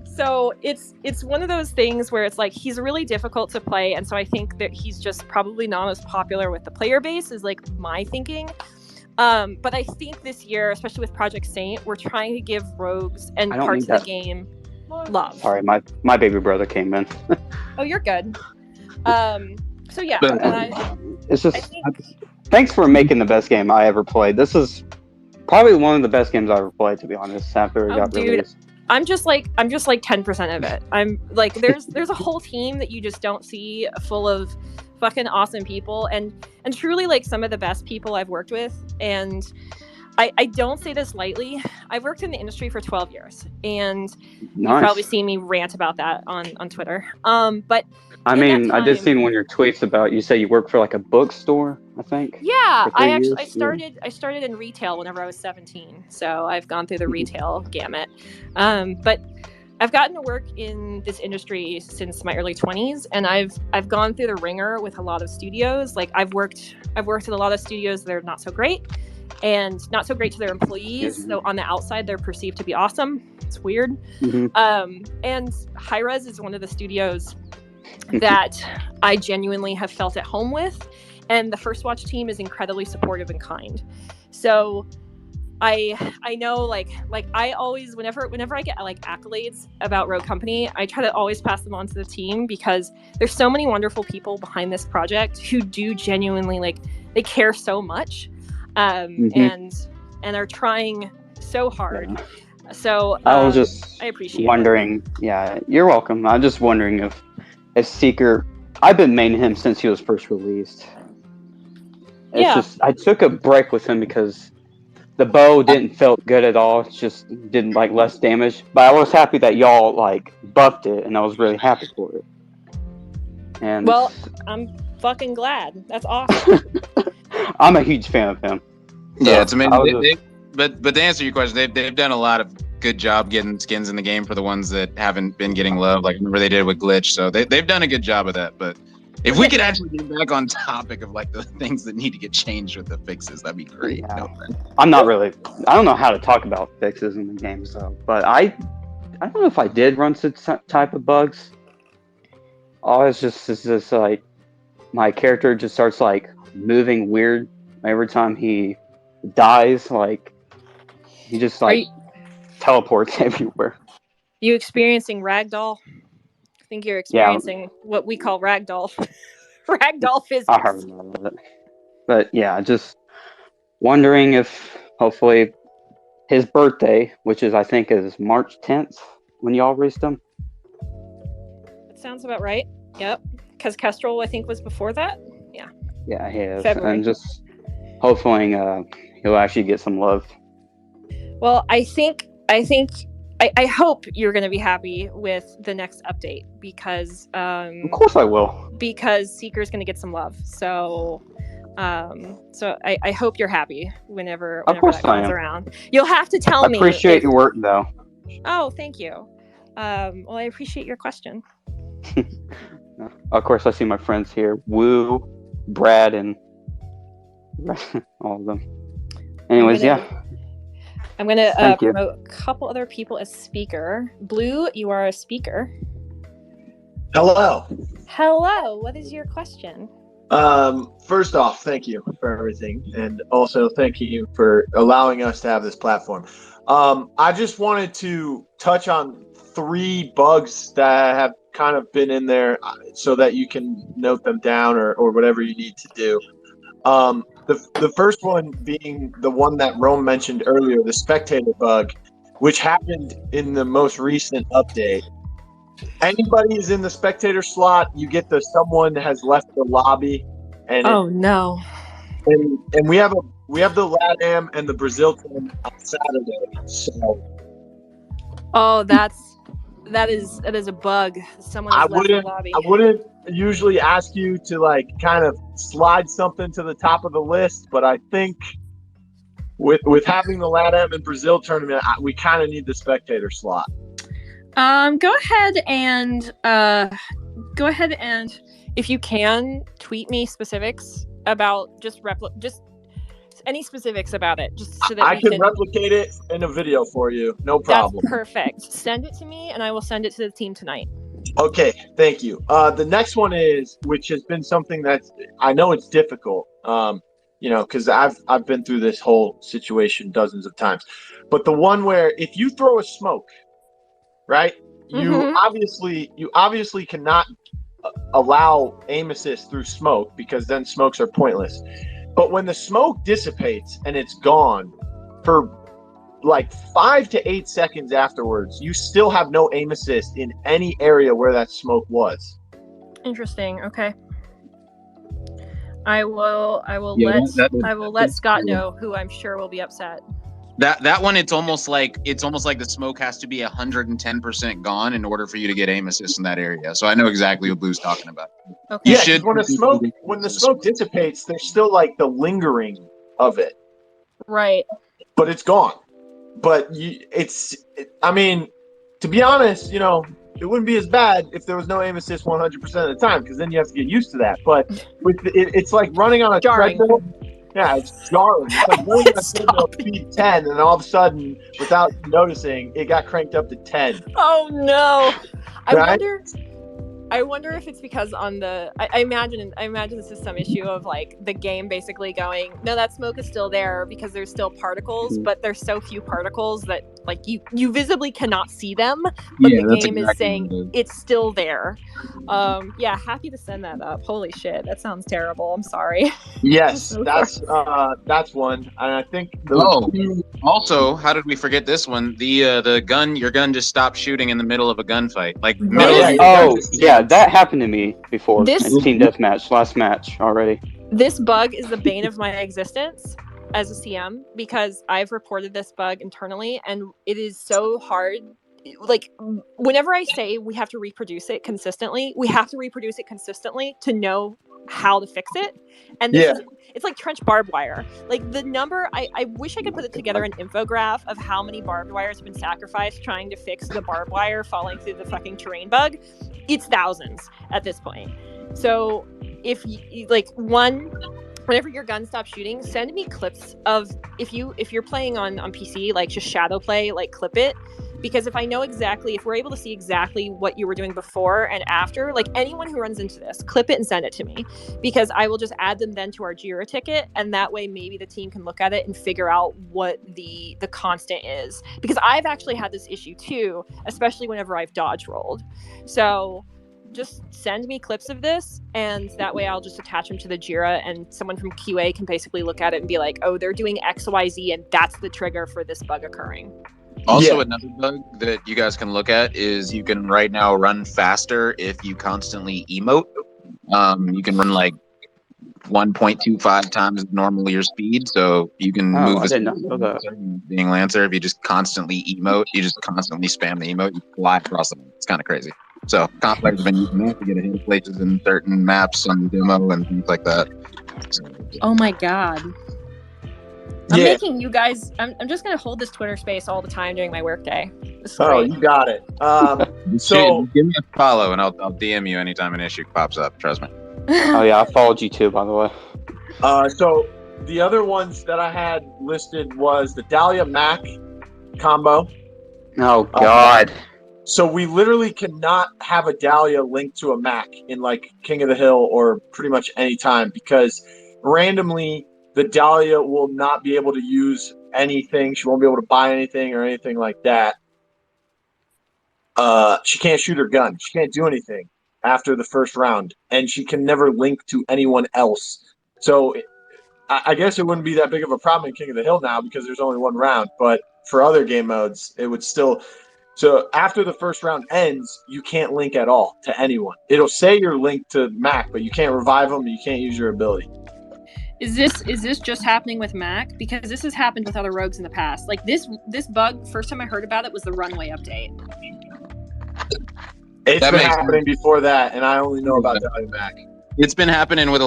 So it's one of those things where it's like, he's really difficult to play, and so I think that he's just probably not as popular with the player base, is like my thinking. But I think this year, especially with Project Saint, we're trying to give rogues and parts of the game love. Sorry, my baby brother came in. Oh, you're good. So yeah, thanks for making the best game I ever played. This is probably one of the best games I ever played, to be honest, after it got released. I'm just like 10% of it. I'm like, there's a whole team that you just don't see, full of fucking awesome people, and truly like some of the best people I've worked with. And I don't say this lightly. I've worked in the industry for 12 years, and you've probably seen me rant about that on Twitter. But I mean, I did see one of your tweets about, you say you work for like a bookstore, I think. Yeah, I started in retail whenever I was 17, so I've gone through the retail gamut. But I've gotten to work in this industry since my early 20s, and I've gone through the ringer with a lot of studios. Like, I've worked at a lot of studios that are not so great, and not so great to their employees. So on the outside, they're perceived to be awesome. It's weird. And HiRez is one of the studios that I genuinely have felt at home with, and the First Watch team is incredibly supportive and kind. So I know like I always, whenever I get like accolades about Rogue Company, I try to always pass them on to the team, because there's so many wonderful people behind this project who do genuinely, like, they care so much, and are trying so hard. So I was just I appreciate wondering it. Yeah, you're welcome. I'm just wondering if Seeker, I've been maining him since he was first released. It's just, I took a break with him because the bow didn't feel good at all. It just didn't like less damage. But I was happy that y'all like buffed it, and I was really happy for it. And well, I'm fucking glad. That's awesome. I'm a huge fan of him. Yeah, it's amazing. But to answer your question, they've done a lot of good job getting skins in the game for the ones that haven't been getting love. Like, remember they did with Glitch, so they've done a good job of that. But if we could actually get back on topic of like the things that need to get changed with the fixes, that'd be great. Yeah. I don't know how to talk about fixes in the game, so, but I don't know if I did run some type of bugs. All it's just like my character just starts like moving weird every time he dies. Like, he just like teleports everywhere. You experiencing ragdoll? I think you're experiencing what we call ragdoll. Ragdoll physics. I heard about it. But yeah, just wondering if hopefully his birthday, which is I think is March 10th, when y'all released him. That sounds about right. Yep. Because Kestrel, I think, was before that. Yeah. Yeah, he is. February. And just hopefully he'll actually get some love. Well, I hope you're going to be happy with the next update, because of course I will. Because Seeker's going to get some love. So I hope you're happy whenever that comes around. You'll have to tell me. I appreciate your work, though. Oh, thank you. Well, I appreciate your question. Of course, I see my friends here. Woo, Brad, and all of them. Anyways, I'm gonna Thank you. promote a couple other people as speaker. Blue, you are a speaker. Hello. Hello. What is your question? First off, thank you for everything, and also thank you for allowing us to have this platform. I just wanted to touch on 3 bugs that have kind of been in there, so that you can note them down or whatever you need to do. The first one being the one that Rome mentioned earlier, the spectator bug, which happened in the most recent update. Anybody is in the spectator slot, you get the someone has left the lobby, and No. and we have the LATAM and the Brazil team on Saturday. So Oh, that is a bug. Someone has left the lobby. I wouldn't usually ask you to like kind of slide something to the top of the list, but I think with having the LATAM and Brazil tournament, we kind of need the spectator slot. Go ahead and if you can tweet me specifics about just any specifics about it, just so that I can replicate it in a video for you. No problem. That's perfect. Send it to me, and I will send it to the team tonight. Okay, thank you. The next one is, which has been something that I know it's difficult, because I've been through this whole situation dozens of times. But the one where if you throw a smoke, right, you obviously cannot allow aim assist through smoke, because then smokes are pointless. But when the smoke dissipates and it's gone for like 5 to 8 seconds afterwards, you still have no aim assist in any area where that smoke was. Interesting. Okay. I will let Scott know, who I'm sure will be upset. That one, it's almost like the smoke has to be 110% gone in order for you to get aim assist in that area. So I know exactly what Blue's talking about. Okay. Yeah, when the smoke dissipates, there's still like the lingering of it. Right. But it's gone. But I mean, to be honest, it wouldn't be as bad if there was no aim assist 100% of the time, because then you have to get used to that. But it's like running on a treadmill. Yeah, it's jarring. It's like running on a treadmill at speed 10, and all of a sudden, without noticing, it got cranked up to 10. Oh no! Right? I wonder if it's because I imagine this is some issue of like the game basically going, no, that smoke is still there because there's still particles, but there's so few particles that like you visibly cannot see them, but the game is saying it's still there. Happy to send that up. Holy shit, that sounds terrible. I'm sorry. Yes, that's one, and I think. Also, how did we forget this one? The gun, your gun just stopped shooting in the middle of a gunfight, like that happened to me before. In team deathmatch, last match already. This bug is the bane of my existence as a CM, because I've reported this bug internally, and it is so hard. Like, whenever I say we have to reproduce it consistently, to know how to fix it. And it's like trench barbed wire. Like, the number, I wish I could put it together an infograph of how many barbed wires have been sacrificed trying to fix the barbed wire falling through the fucking terrain bug. It's thousands at this point. So if you whenever your gun stops shooting, send me clips of, if you're playing on PC, like just shadow play, like clip it. Because if we're able to see exactly what you were doing before and after, like anyone who runs into this, clip it and send it to me, because I will just add them then to our Jira ticket, and that way maybe the team can look at it and figure out what the constant is. Because I've actually had this issue too, especially whenever I've dodge rolled. So just send me clips of this, and that way I'll just attach them to the Jira, and someone from QA can basically look at it and be like, oh, they're doing XYZ, and that's the trigger for this bug occurring. Also, another bug that you guys can look at is you can right now run faster if you constantly emote. You can run like 1.25 times normally your speed, so you can move. I did not know that. Being Lancer, if you just constantly emote, you just constantly spam the emote, you fly across them. It's kind of crazy. So comp players have been using that to get ahead of places in certain maps on the demo and things like that. So, oh my god. I'm making you guys. I'm just gonna hold this Twitter space all the time during my workday. This is Oh, great. you got it. So give me a follow, and I'll DM you anytime an issue pops up. Trust me. Oh yeah, I followed you too, by the way. so the other ones that I had listed was the Dahlia Mac combo. Oh God. So we literally cannot have a Dahlia linked to a Mac in like King of the Hill or pretty much any time, because randomly the Dahlia will not be able to use anything. She won't be able to buy anything or anything like that. She can't shoot her gun. She can't do anything after the first round, and she can never link to anyone else. So I guess it wouldn't be that big of a problem in King of the Hill now because there's only one round. But for other game modes, it would still. So after the first round ends, you can't link at all to anyone. It'll say you're linked to Mac, but you can't revive them. You can't use your ability. Is this just happening with Mac? Because this has happened with other rogues in the past. Like this bug, first time I heard about it was the runway update. It's That been makes happening before that, and I only know about Dahlia Mac. It's been happening with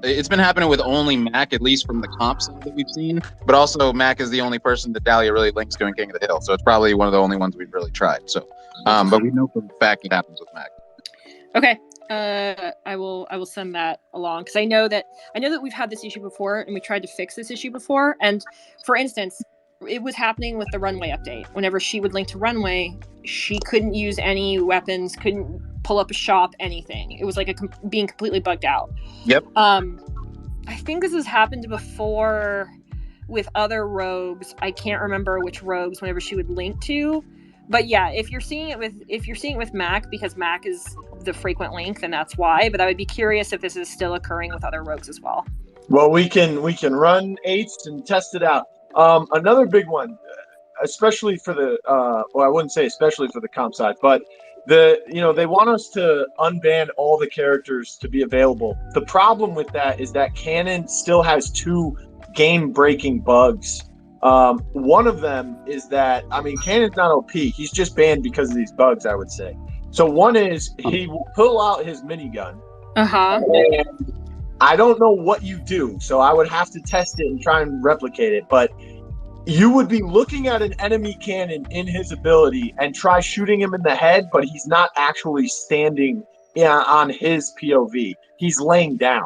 it's been happening with only Mac, at least from the comp side that we've seen. But also, Mac is the only person that Dahlia really links to in King of the Hill, so it's probably one of the only ones we've really tried. So, but we know for a fact it happens with Mac. Okay. I will send that along because I know that we've had this issue before and we tried to fix this issue before. And for instance, it was happening with the runway update. Whenever she would link to runway, she couldn't use any weapons, couldn't pull up a shop, anything. It was like being completely bugged out. Yep. I think this has happened before with other rogues. I can't remember which rogues whenever she would link to. But yeah, if you're seeing it with Mac, because Mac is the frequent link, then that's why. But I would be curious if this is still occurring with other rogues as well. Well, we can run eights and test it out. Another big one, especially for the well, I wouldn't say especially for the comp side, but they want us to unban all the characters to be available. The problem with that is that Canon still has two game-breaking bugs. One of them is that, I mean, Canon's not OP. He's just banned because of these bugs, I would say. So one is he will pull out his minigun. And I don't know what you do, so I would have to test it and try and replicate it. But you would be looking at an enemy cannon in his ability and try shooting him in the head, but he's not actually standing on his POV. He's laying down.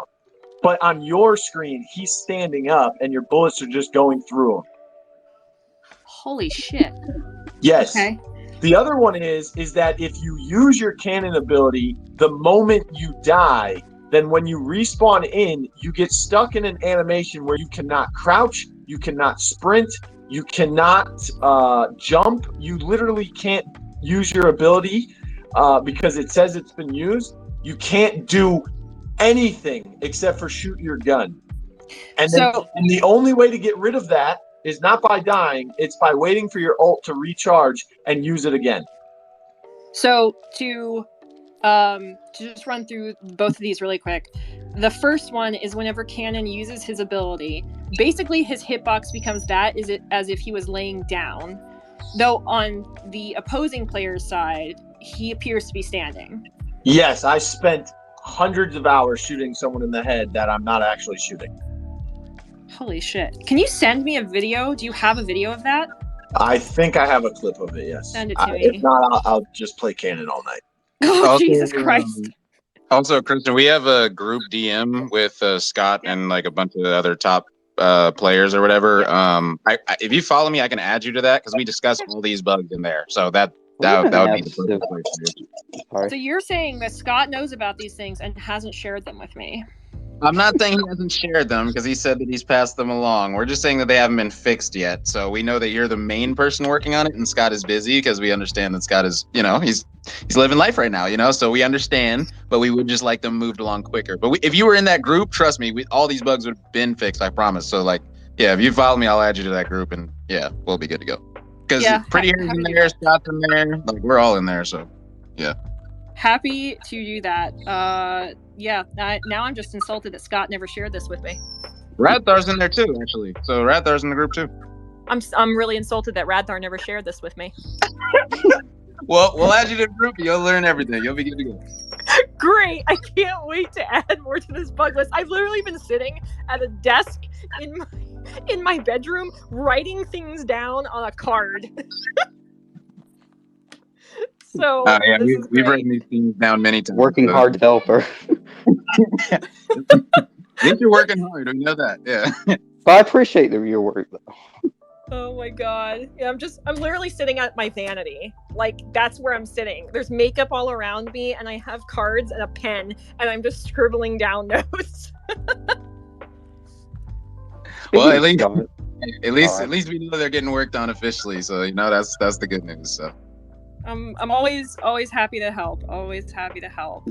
But on your screen, he's standing up, and your bullets are just going through him. Holy shit. Yes. Okay. The other one is that if you use your cannon ability, the moment you die, then when you respawn in, you get stuck in an animation where you cannot crouch, you cannot sprint, you cannot jump. You literally can't use your ability because it says it's been used. You can't do anything except for shoot your gun. And the only way to get rid of that is not by dying, it's by waiting for your ult to recharge and use it again. So to just run through both of these really quick. The first one is whenever Cannon uses his ability, basically his hitbox becomes as if he was laying down. Though on the opposing player's side, he appears to be standing. Yes, I spent hundreds of hours shooting someone in the head that I'm not actually shooting. Holy shit. Can you send me a video? Do you have a video of that? I think I have a clip of it, yes. Send it to me. If not, I'll just play Cannon all night. Oh, Also, Jesus Christ. Also, Kristen, we have a group DM with Scott and like a bunch of other top players or whatever. If you follow me, I can add you to that because we discuss all these bugs in there. So that would be the perfect place to do. So you're saying that Scott knows about these things and hasn't shared them with me? I'm not saying he hasn't shared them because he said that he's passed them along. We're just saying that they haven't been fixed yet. So we know that you're the main person working on it, and Scott is busy because we understand that Scott is, he's living life right now, so we understand, but we would just like them moved along quicker. But if you were in that group, trust me, all these bugs would have been fixed, I promise. So if you follow me, I'll add you to that group, and we'll be good to go. Because Pretty Hair's in there, Scott's in there, we're all in there, so yeah. Happy to do that. Now I'm just insulted that Scott never shared this with me. Radthar's in there too, actually. So Radthar's in the group too. I'm really insulted that Radthar never shared this with me. Well, we'll add you to the group. You'll learn everything. You'll be good to go. Great! I can't wait to add more to this bug list. I've literally been sitting at a desk in my bedroom writing things down on a card. So Yeah, this is we've great. written these things down many times. Working hard developer. At least you're working hard. We know that. Yeah. But I appreciate your work though. Oh my god. Yeah, I'm literally sitting at my vanity. Like that's where I'm sitting. There's makeup all around me and I have cards and a pen and I'm just scribbling down notes. Well, at Speaking of least Alright. we know they're getting worked on officially. So that's the good news. So I'm always happy to help. Always happy to help.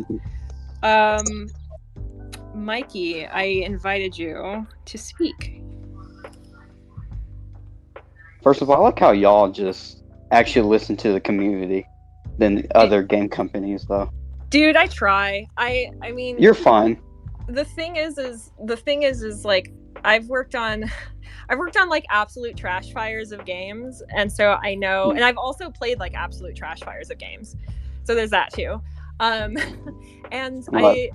Mikey, I invited you to speak. First of all, I like how y'all just actually listen to the community than other game companies, though. Dude, I try. I mean, You're fine. the thing is like I've worked on like absolute trash fires of games, and so I know, and I've also played like absolute trash fires of games, so there's that too. And What?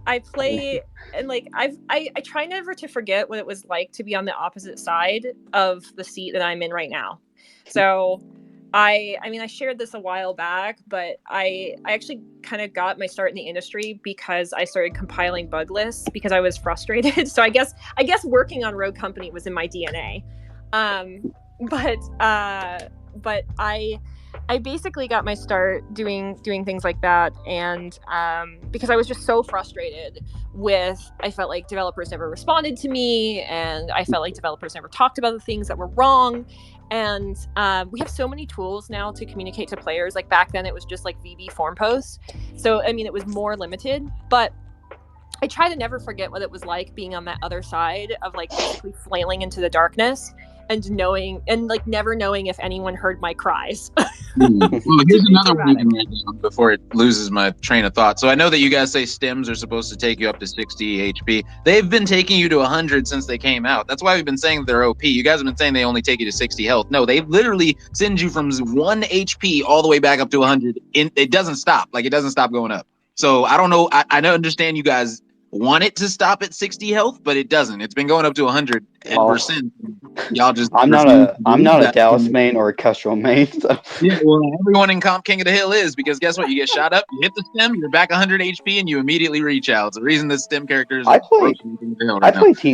I play, and like I try never to forget what it was like to be on the opposite side of the seat that I'm in right now. So I mean I shared this a while back, but I actually kind of got my start in the industry because I started compiling bug lists because I was frustrated. So I guess working on Rogue Company was in my DNA. But I basically got my start doing things like that, and because I was just so frustrated with, I felt like developers never responded to me, and I felt like developers never talked about the things that were wrong. And we have so many tools now to communicate to players. Like back then, it was just like VB form posts. So I mean, it was more limited, but I try to never forget what it was like being on that other side of like basically flailing into the darkness and knowing, and like never knowing if anyone heard my cries. Well, here's another one you can write down before it loses my train of thought. So I know that you guys say stims are supposed to take you up to 60 HP. They've been taking you to 100 since they came out. That's why we've been saying they're OP. You guys have been saying they only take you to 60 health. No, they literally send you from 1 HP all the way back up to 100. It doesn't stop. Like, it doesn't stop going up. So I don't know. I don't understand you guys want it to stop at 60 health, but it doesn't. It's been going up to 100 ever since. Y'all just I'm not a Dallas main or a Kestrel main. So. Yeah, well, everyone in Comp King of the Hill is, because guess what? You get shot up, you hit the stem, you're back 100 HP, and you immediately reach out. It's the reason the stem characters. I play team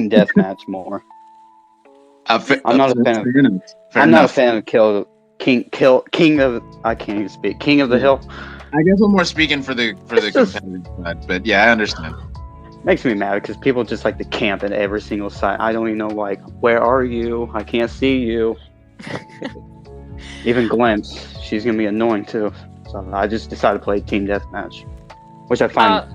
deathmatch more. I'm not a fan of. I'm not a fan of King of. I can't even speak. King of the Hill. I guess I'm more speaking for the competitive side, but yeah, I understand. Makes me mad because people just like to camp at every single site. I don't even know, like, where are you? I can't see you. Even Glimpse, she's gonna be annoying too. So I just decided to play team deathmatch, which I find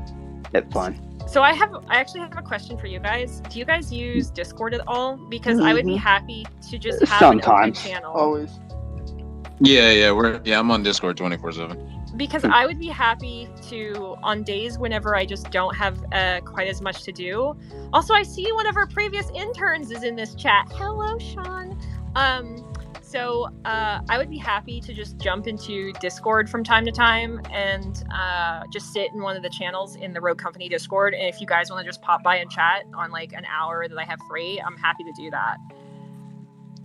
it fun. So I actually have a question for you guys. Do you guys use Discord at all? Because I would be happy to just have an open channel. Always. Yeah, I'm on Discord 24/7. Because I would be happy to, on days whenever I just don't have quite as much to do. Also, I see one of our previous interns is in this chat. Hello, Sean. So I would be happy to just jump into Discord from time to time and just sit in one of the channels in the Rogue Company Discord. And if you guys want to just pop by and chat on like an hour that I have free, I'm happy to do that.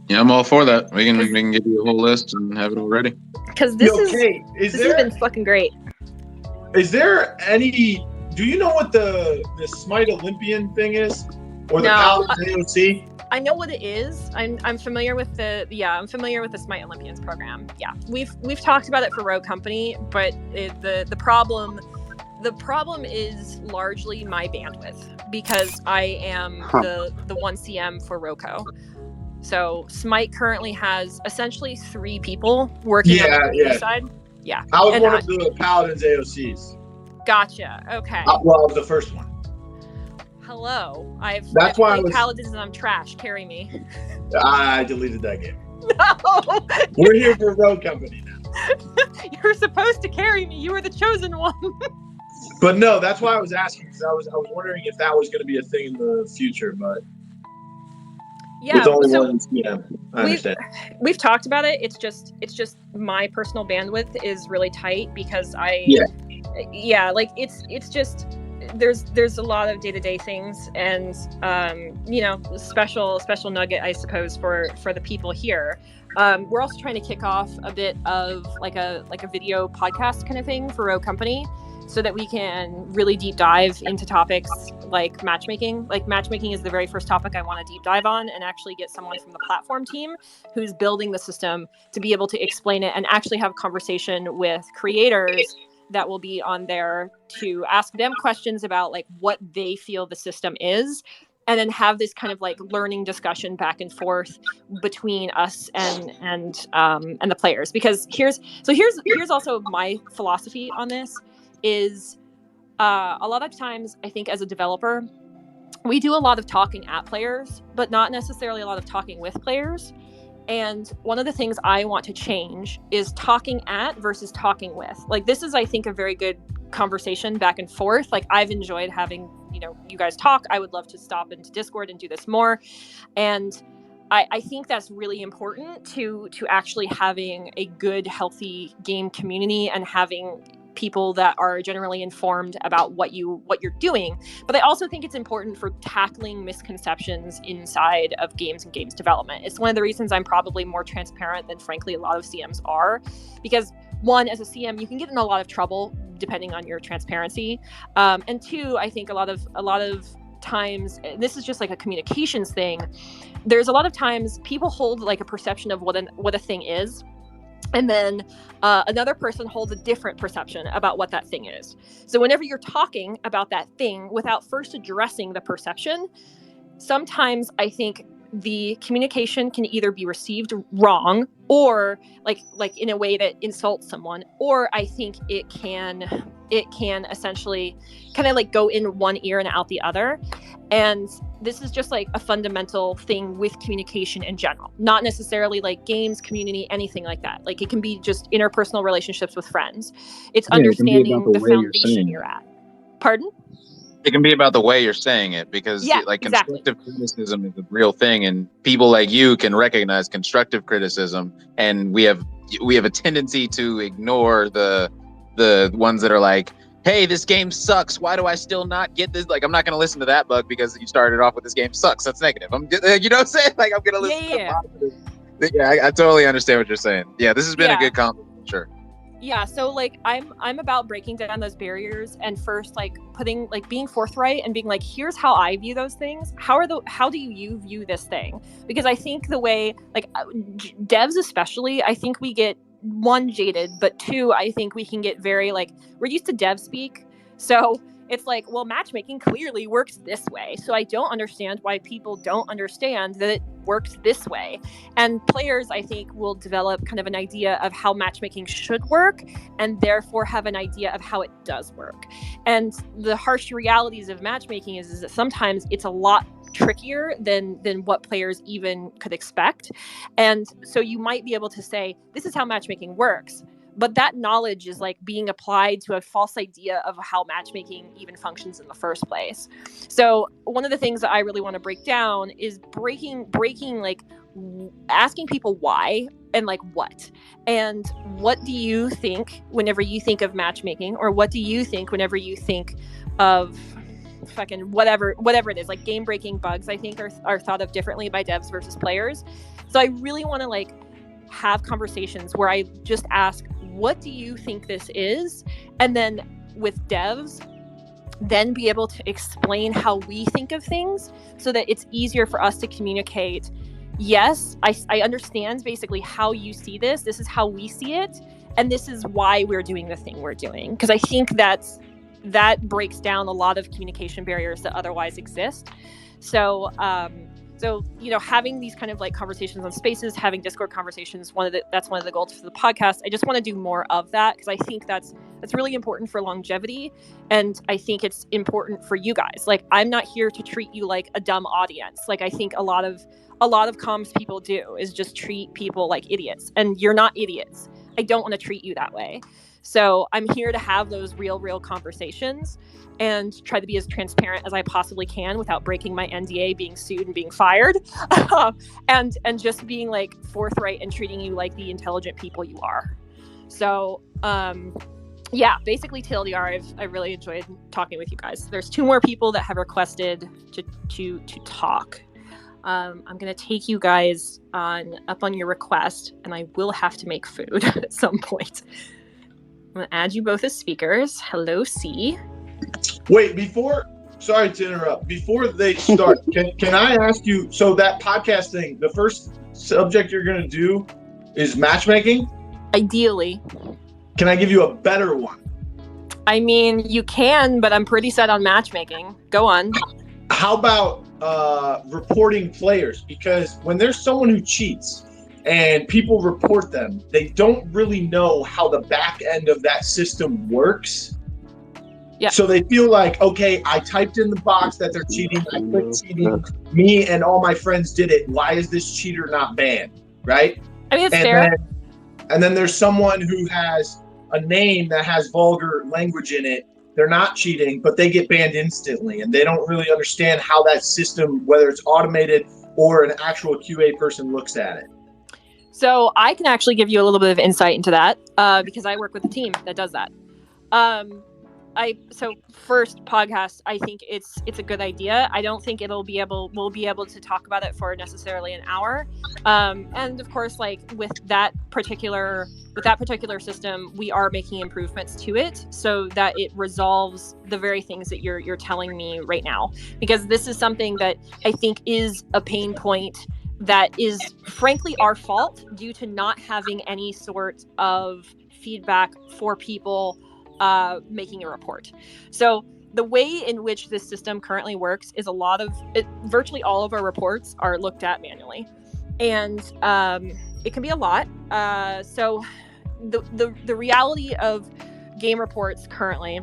Yeah, I'm all for that. We can give you a whole list and have it all ready. Because this has been fucking great. Is there any? Do you know what the Smite Olympian thing is, or the Paladins AOC? I know what it is. I'm familiar with I'm familiar with the Smite Olympians program. Yeah, we've talked about it for Rogue Company, but the problem is largely my bandwidth because I am the 1CM for Roco. So Smite currently has essentially 3 people working on the community side. Yeah. I was one of the Paladins AOCs. Gotcha. Okay. Well, I was the first one. Hello. I've why played Paladins and I'm trash. Carry me. I deleted that game. No. We're here for Rogue Company now. You're supposed to carry me. You were the chosen one. But no, that's why I was asking, because I was wondering if that was going to be a thing in the future, but. Yeah, it's only one CM. I understand. We've talked about it. It's just my personal bandwidth is really tight because like it's just there's a lot of day-to-day things and special nugget I suppose for the people here. We're also trying to kick off a bit of like a video podcast kind of thing for Rogue Company, so that we can really deep dive into topics like matchmaking. Like matchmaking is the very first topic I want to deep dive on, and actually get someone from the platform team who's building the system to be able to explain it and actually have a conversation with creators that will be on there to ask them questions about like what they feel the system is, and then have this kind of like learning discussion back and forth between us and the players. Because here's also my philosophy on this is a lot of times I think as a developer we do a lot of talking at players, but not necessarily a lot of talking with players. And one of the things I want to change is talking at versus talking with. Like this is, I think, a very good conversation back and forth. Like I've enjoyed having, you guys talk. I would love to stop into Discord and do this more. And I think that's really important to actually having a good, healthy game community and having people that are generally informed about what you're doing. But I also think it's important for tackling misconceptions inside of games and games development. It's one of the reasons I'm probably more transparent than frankly a lot of CMs are, because one, as a CM, you can get in a lot of trouble depending on your transparency, and two, I think a lot of times, and this is just like a communications thing, there's a lot of times people hold like a perception of what a thing is, and then another person holds a different perception about what that thing is. So whenever you're talking about that thing without first addressing the perception, sometimes I think the communication can either be received wrong or like in a way that insults someone, or I think it can essentially kind of like go in one ear and out the other. And this is just like a fundamental thing with communication in general, not necessarily like games, community, anything like that. Like it can be just interpersonal relationships with friends. It's understanding the foundation you're at. Pardon? It can be about the way you're saying it, because constructive criticism is a real thing, and people like you can recognize constructive criticism, and we have a tendency to ignore the ones that are like, hey, this game sucks, why do I still not get this? Like, I'm not going to listen to that bug because you started off with this game sucks. That's negative. You know what I'm saying? Like, I'm going to listen to positive. Yeah, I totally understand what you're saying. Yeah, this has been a good conversation, sure. Yeah, so like I'm about breaking down those barriers and first like being forthright and being like, here's how I view those things. How do you view this thing? Because I think the way like devs especially, I think we get one, jaded, but two, I think we can get very like, we're used to dev speak. So it's like, well, matchmaking clearly works this way. So I don't understand why people don't understand that it works this way. And players, I think, will develop kind of an idea of how matchmaking should work and therefore have an idea of how it does work. And the harsh realities of matchmaking is that sometimes it's a lot trickier than what players even could expect. And so you might be able to say, this is how matchmaking works. But that knowledge is like being applied to a false idea of how matchmaking even functions in the first place. So one of the things that I really want to break down is breaking like asking people why and like what. And what do you think whenever you think of matchmaking, or what do you think whenever you think of fucking whatever it is, like game breaking bugs, I think are thought of differently by devs versus players. So I really want to like have conversations where I just ask, what do you think this is? And then with devs, then be able to explain how we think of things so that it's easier for us to communicate. Yes, I understand basically how you see this. This is how we see it. And this is why we're doing the thing we're doing. Because I think that breaks down a lot of communication barriers that otherwise exist. So, having these kind of like conversations on Spaces, having Discord conversations, that's one of the goals for the podcast. I just want to do more of that because I think that's really important for longevity, and I think it's important for you guys. Like, I'm not here to treat you like a dumb audience. Like, I think a lot of comms people do is just treat people like idiots, and you're not idiots. I don't want to treat you that way. So I'm here to have those real conversations and try to be as transparent as I possibly can without breaking my NDA, being sued and being fired, and just being like forthright and treating you like the intelligent people you are. So basically TLDR, I've really enjoyed talking with you guys. There's 2 more people that have requested to talk. I'm going to take you guys up on your request, and I will have to make food at some point. I'm going to add you both as speakers. Hello, C. Wait, sorry to interrupt. Before they start, can I ask you, so that podcast thing, the first subject you're going to do is matchmaking? Ideally. Can I give you a better one? I mean, you can, but I'm pretty set on matchmaking. Go on. How about reporting players? Because when there's someone who cheats and people report them, they don't really know how the back end of that system works. Yeah. So they feel like, okay, I typed in the box that they're cheating. I clicked cheating. Me and all my friends did it. Why is this cheater not banned? Right? I mean, it's fair. And then there's someone who has a name that has vulgar language in it. They're not cheating, but they get banned instantly. And they don't really understand how that system, whether it's automated or an actual QA person, looks at it. So I can actually give you a little bit of insight into that because I work with a team that does that. So first podcast, I think it's a good idea. I don't think we'll be able to talk about it for necessarily an hour. And of course, like with that particular system, we are making improvements to it so that it resolves the very things that you're telling me right now. Because this is something that I think is a pain point that is frankly our fault due to not having any sort of feedback for people making a report. So the way in which this system currently works is virtually all of our reports are looked at manually, and it can be a lot. So the reality of game reports currently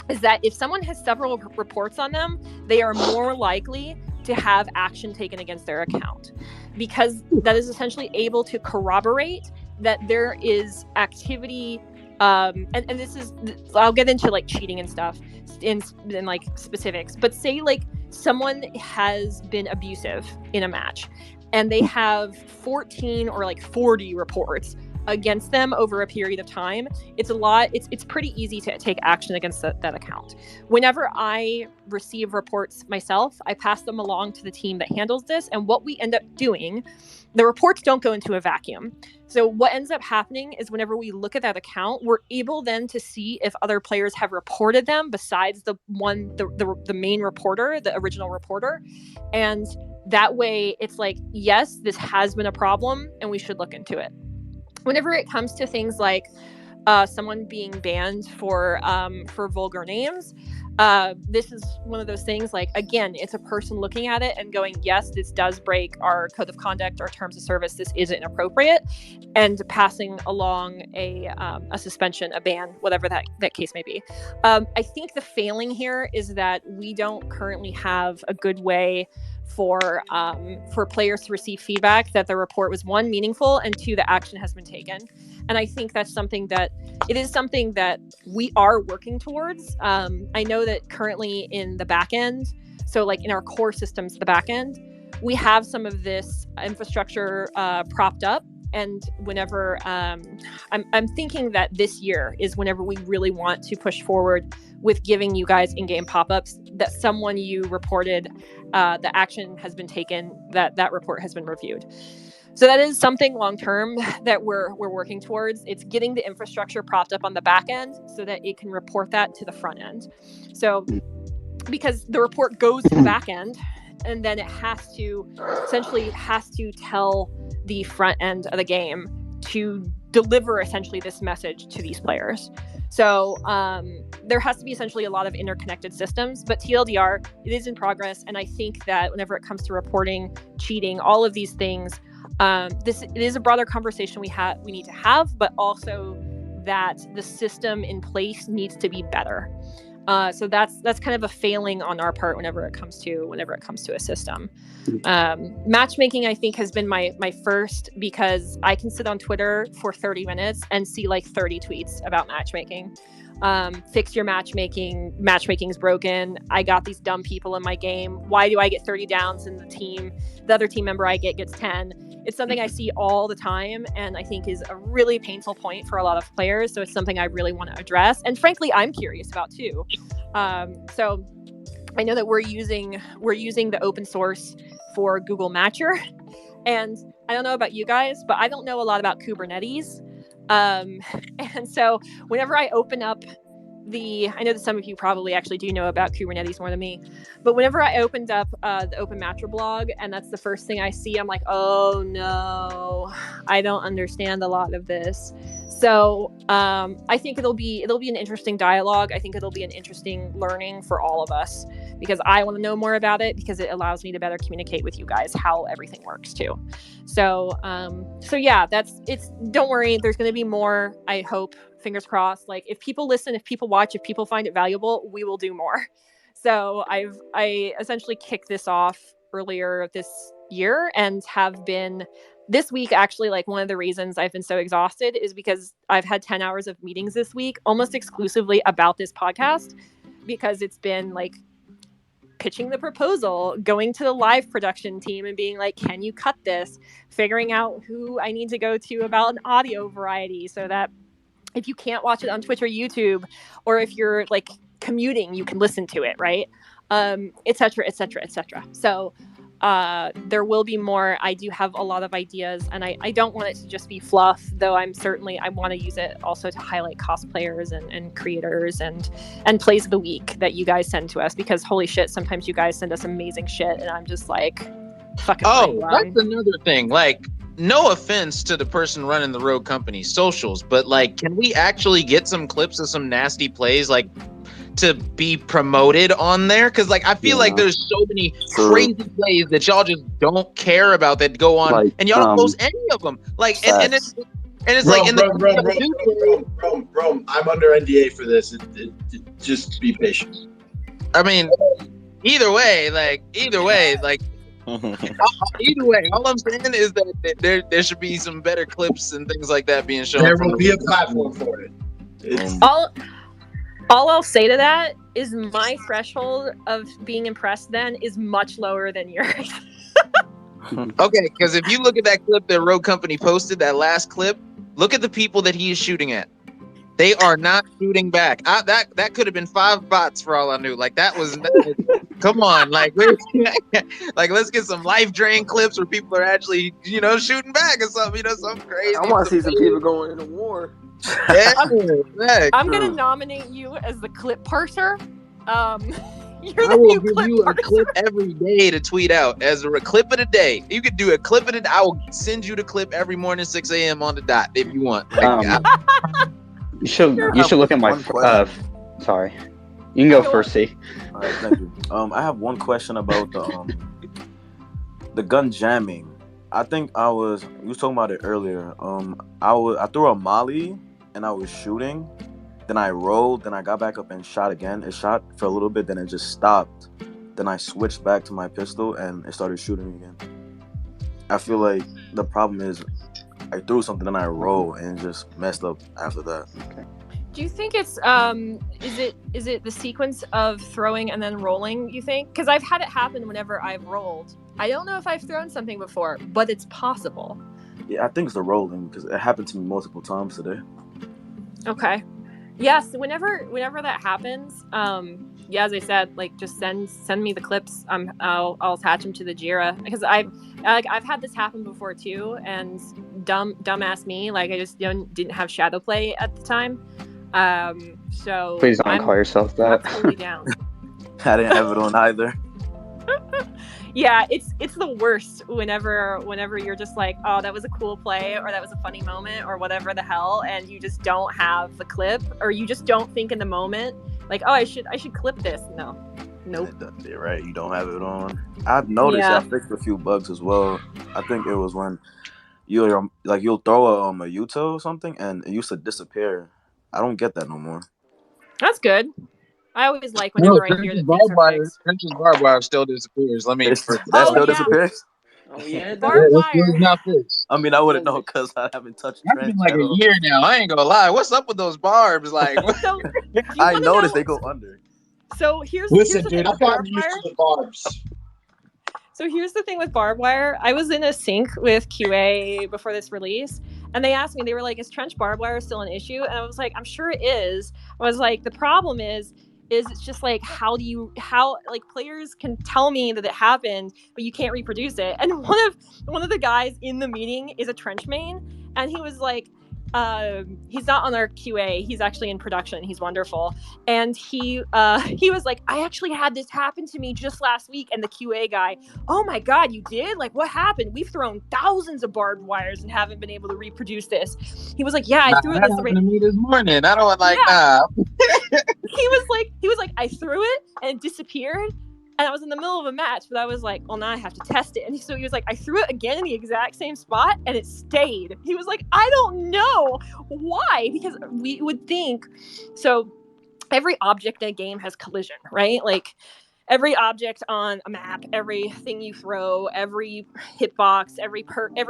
is that if someone has several reports on them, they are more likely to have action taken against their account, because that is essentially able to corroborate that there is activity. And this is, I'll get into like cheating and stuff in like specifics, but say like someone has been abusive in a match and they have 14 or like 40 reports against them over a period of time. It's a lot. It's pretty easy to take action against that account. Whenever I receive reports myself, I pass them along to the team that handles this. And what we end up doing, the reports don't go into a vacuum. So what ends up happening is whenever we look at that account, we're able then to see if other players have reported them besides the main reporter, the original reporter. And that way it's like, yes, this has been a problem and we should look into it. Whenever it comes to things like someone being banned for vulgar names, this is one of those things, like, again, it's a person looking at it and going, yes, this does break our code of conduct, our terms of service, this isn't inappropriate, and passing along a suspension, a ban, whatever that case may be. I think the failing here is that we don't currently have a good way for players to receive feedback that the report was, one, meaningful, and two, the action has been taken. And I think that's something that we are working towards. I know that currently in the back end, so like in our core systems, the back end, we have some of this infrastructure propped up. And whenever I'm thinking that this year is whenever we really want to push forward with giving you guys in-game pop-ups that someone you reported, the action has been taken, that report has been reviewed. So that is something long-term that we're working towards. It's getting the infrastructure propped up on the back end so that it can report that to the front end. So because the report goes to the back end, and then it has to tell the front end of the game to deliver essentially this message to these players. So there has to be essentially a lot of interconnected systems, but TLDR, it is in progress. And I think that whenever it comes to reporting, cheating, all of these things, it is a broader conversation we need to have, but also that the system in place needs to be better. So that's kind of a failing on our part whenever it comes to a system. Matchmaking, I think, has been my first, because I can sit on Twitter for 30 minutes and see like 30 tweets about matchmaking. Fix your matchmaking. Matchmaking's broken. I got these dumb people in my game. Why do I get 30 downs and the other team member I gets 10? It's something I see all the time, and I think is a really painful point for a lot of players. So it's something I really want to address, and frankly, I'm curious about too. So I know that we're using the open source for Google Matcher, and I don't know about you guys, but I don't know a lot about Kubernetes. And so whenever I open up I know that some of you probably actually do know about Kubernetes more than me, but whenever I opened up the Open Matcher blog and that's the first thing I see, I'm like, oh no, I don't understand a lot of this. So I think it'll be an interesting dialogue. I think it'll be an interesting learning for all of us because I want to know more about it because it allows me to better communicate with you guys how everything works too. So yeah, don't worry. There's going to be more, I hope. Fingers crossed. Like if people listen, if people watch, if people find it valuable, we will do more. So I essentially kicked this off earlier this year and have been this week. Actually, like one of the reasons I've been so exhausted is because I've had 10 hours of meetings this week, almost exclusively about this podcast, because it's been like pitching the proposal, going to the live production team and being like, can you cut this? Figuring out who I need to go to about an audio variety so that if you can't watch it on Twitch or YouTube, or if you're like commuting, you can listen to it, right? Et cetera, et cetera, et cetera. So there will be more. I do have a lot of ideas, and I don't want it to just be fluff, though I want to use it also to highlight cosplayers and creators and plays of the week that you guys send to us, because holy shit, sometimes you guys send us amazing shit, and I'm just like, fucking that's another thing. Like, no offense to the person running the Rogue Company socials, but like, can we actually get some clips of some nasty plays, like, to be promoted on there? Because like, I feel like there's so many crazy plays that y'all just don't care about that go on, like, and y'all don't post any of them. Like, and it's like in Rome, I'm under NDA for this. Just be patient. I mean, either way, all I'm saying is that there should be some better clips and things like that being shown. There will be a platform for it. All I'll say to that is my threshold of being impressed then is much lower than yours. Okay, because if you look at that clip that Rogue Company posted, that last clip, look at the people that he is shooting at. They are not shooting back. That could have been 5 bots for all I knew. Like that was come on, like let's get some life drain clips where people are actually, shooting back or something, something crazy. I want to see some people going into war. Yeah, I'm gonna nominate you as the clip parser. You're I will give you a clip every day to tweet out as a clip of the day. You could do a clip of the day. I will send you the clip every morning, 6 a.m. on the dot if you want. You should look at my. Sorry, you can go first, C. All right, thank you. I have one question about the gun jamming. I think you was talking about it earlier. I threw a molly and I was shooting. Then I rolled. Then I got back up and shot again. It shot for a little bit. Then it just stopped. Then I switched back to my pistol and it started shooting again. I feel like the problem is I threw something and I rolled and just messed up after that. Okay. Do you think it's is it the sequence of throwing and then rolling, you think? Because I've had it happen whenever I've rolled. I don't know if I've thrown something before, but it's possible. Yeah, I think it's the rolling because it happened to me multiple times today. Okay. Yes, whenever that happens, yeah, as I said, like just send me the clips. I'll attach them to the Jira because I've had this happen before too, and dumbass me, like I just didn't have shadow play at the time. So please don't call yourself that. Totally down. I didn't have it on either. Yeah, it's the worst whenever you're just like, oh, that was a cool play, or that was a funny moment, or whatever the hell, and you just don't have the clip, or you just don't think in the moment, like, oh, I should clip this. Nope. You're right. You don't have it on. I've noticed I fixed a few bugs as well. I think it was when you'll throw a util or something, and it used to disappear. I don't get that no more. That's good. I always like whenever I hear that things are fixed. Trench's barbed wire still disappears. That still disappears? Oh yeah, barbed wire. Not fixed. I mean, I wouldn't know because I haven't touched Trench. It's been like a year now. I ain't gonna lie. What's up with those barbs? Like, I noticed they go under. So here's Listen, the dude, thing I've gotten used to the barbs. So here's the thing with barbed wire. I was in a sync with QA before this release, and they asked me, they were like, is trench barbed wire still an issue? And I was like, I'm sure it is. I was like, the problem is is it's just like, how like players can tell me that it happened, but you can't reproduce it. And one of the guys in the meeting is a trench main, and he was like, he's not on our QA, he's actually in production, he's wonderful, and he was like, I actually had this happen to me just last week. And the QA guy, oh my god, you did? Like, what happened? We've thrown thousands of barbed wires and haven't been able to reproduce this. He was like, yeah, I threw that this happened to me this morning. I don't like he was like, I threw it and it disappeared. And I was in the middle of a match, but I was like, well, now I have to test it. And so he was like, I threw it again in the exact same spot and it stayed. He was like, I don't know why, because we would think, so every object in a game has collision, right? Like every object on a map, everything you throw, every hitbox, every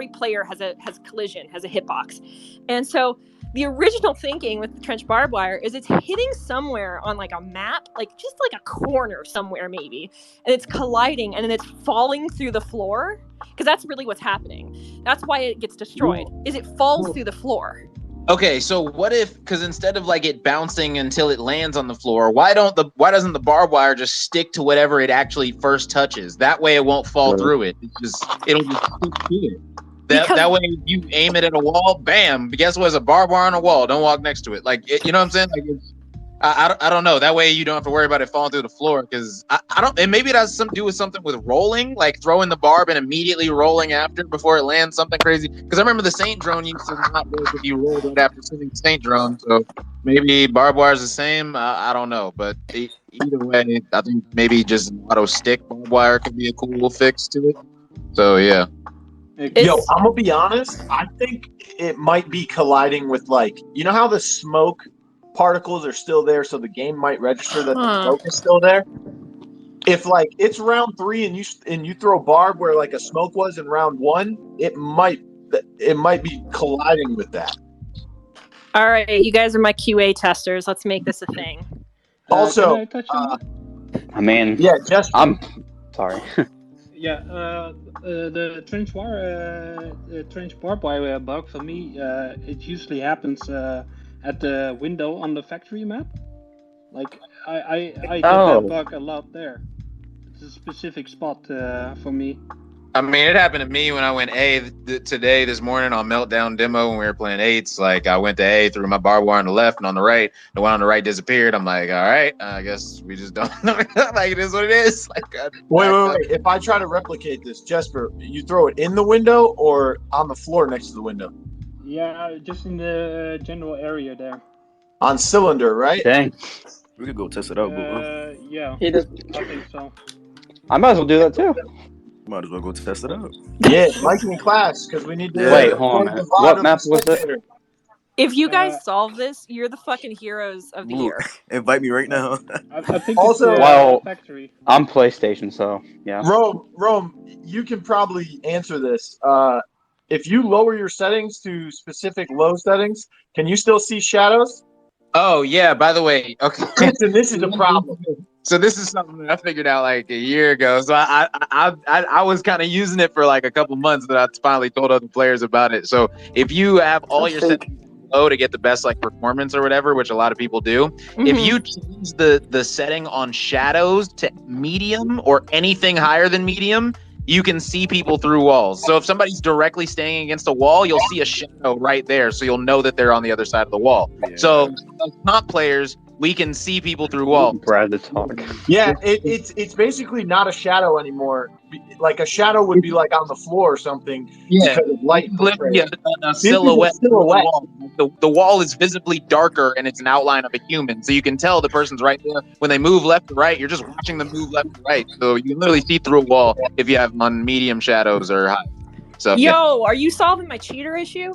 player has collision, has a hitbox. And so the original thinking with the trench barbed wire is it's hitting somewhere on like a map, like just like a corner somewhere maybe, and it's colliding and then it's falling through the floor, because that's really what's happening. That's why it gets destroyed, is it falls through the floor. Okay, so what if, because instead of like it bouncing until it lands on the floor, why doesn't the barbed wire just stick to whatever it actually first touches? That way it won't fall through it. It'll just stick to it. That way, if you aim it at a wall, bam! Guess what? It's a barbed wire on a wall. Don't walk next to it. Like, you know what I'm saying? Like, I don't know. That way, you don't have to worry about it falling through the floor. Because I don't. And maybe it has something to do with something with rolling, like throwing the barb and immediately rolling after before it lands. Something crazy. Because I remember the Saint drone used to not work if you rolled it after shooting the Saint drone. So maybe barbed wire is the same. I don't know. But either way, I think maybe just auto stick barbed wire could be a cool little fix to it. So yeah. Yo, I'm gonna be honest. I think it might be colliding with, like, you know how the smoke particles are still there, so the game might register that the smoke is still there. If like it's round 3 and you throw barb where like a smoke was in round 1, it might be colliding with that. All right, you guys are my QA testers. Let's make this a thing. Also, I mean, yeah, just I'm sorry. Yeah, the trench barbed wire bug for me, it usually happens at the window on the factory map. Like I get that bug a lot there. It's a specific spot for me. I mean, it happened to me when I went A this morning on Meltdown demo when we were playing 8s. Like, I went to A, threw my barbed wire on the left and on the right. The one on the right disappeared. I'm like, all right, I guess we just don't know. Like, it is what it is. Like, wait. If I try to replicate this, Jesper, you throw it in the window or on the floor next to the window? Yeah, just in the general area there. On cylinder, right? Dang. We could go test it out, Google. Yeah, He does. I think so. I might as well do that too. Might as well go test it out. Yeah, Mike in class, because we need to. Wait, hold on a minute. What map was it? If you guys solve this, you're the fucking heroes of the year. Invite me right now. I think Also, it's factory. I'm PlayStation, so yeah. Rome, you can probably answer this. If you lower your settings to specific low settings, can you still see shadows? Oh yeah. By the way, okay. Listen, this is a problem. So this is something that I figured out like a year ago. So I was kind of using it for like a couple months, that I finally told other players about it. So if you have all your settings low to get the best like performance or whatever, which a lot of people do, if you change the setting on shadows to medium or anything higher than medium, you can see people through walls. So if somebody's directly standing against a wall, you'll see a shadow right there. So you'll know that they're on the other side of the wall. Yeah. So as comp players, we can see people through walls. Brad the talk. Yeah, it's basically not a shadow anymore. Like a shadow would be like on the floor or something. Yeah, because of light. Literally a silhouette. The wall is visibly darker and it's an outline of a human. So you can tell the person's right there. When they move left to right, you're just watching them move left to right. So you can literally see through a wall if you have on medium shadows or high. So are you solving my cheater issue?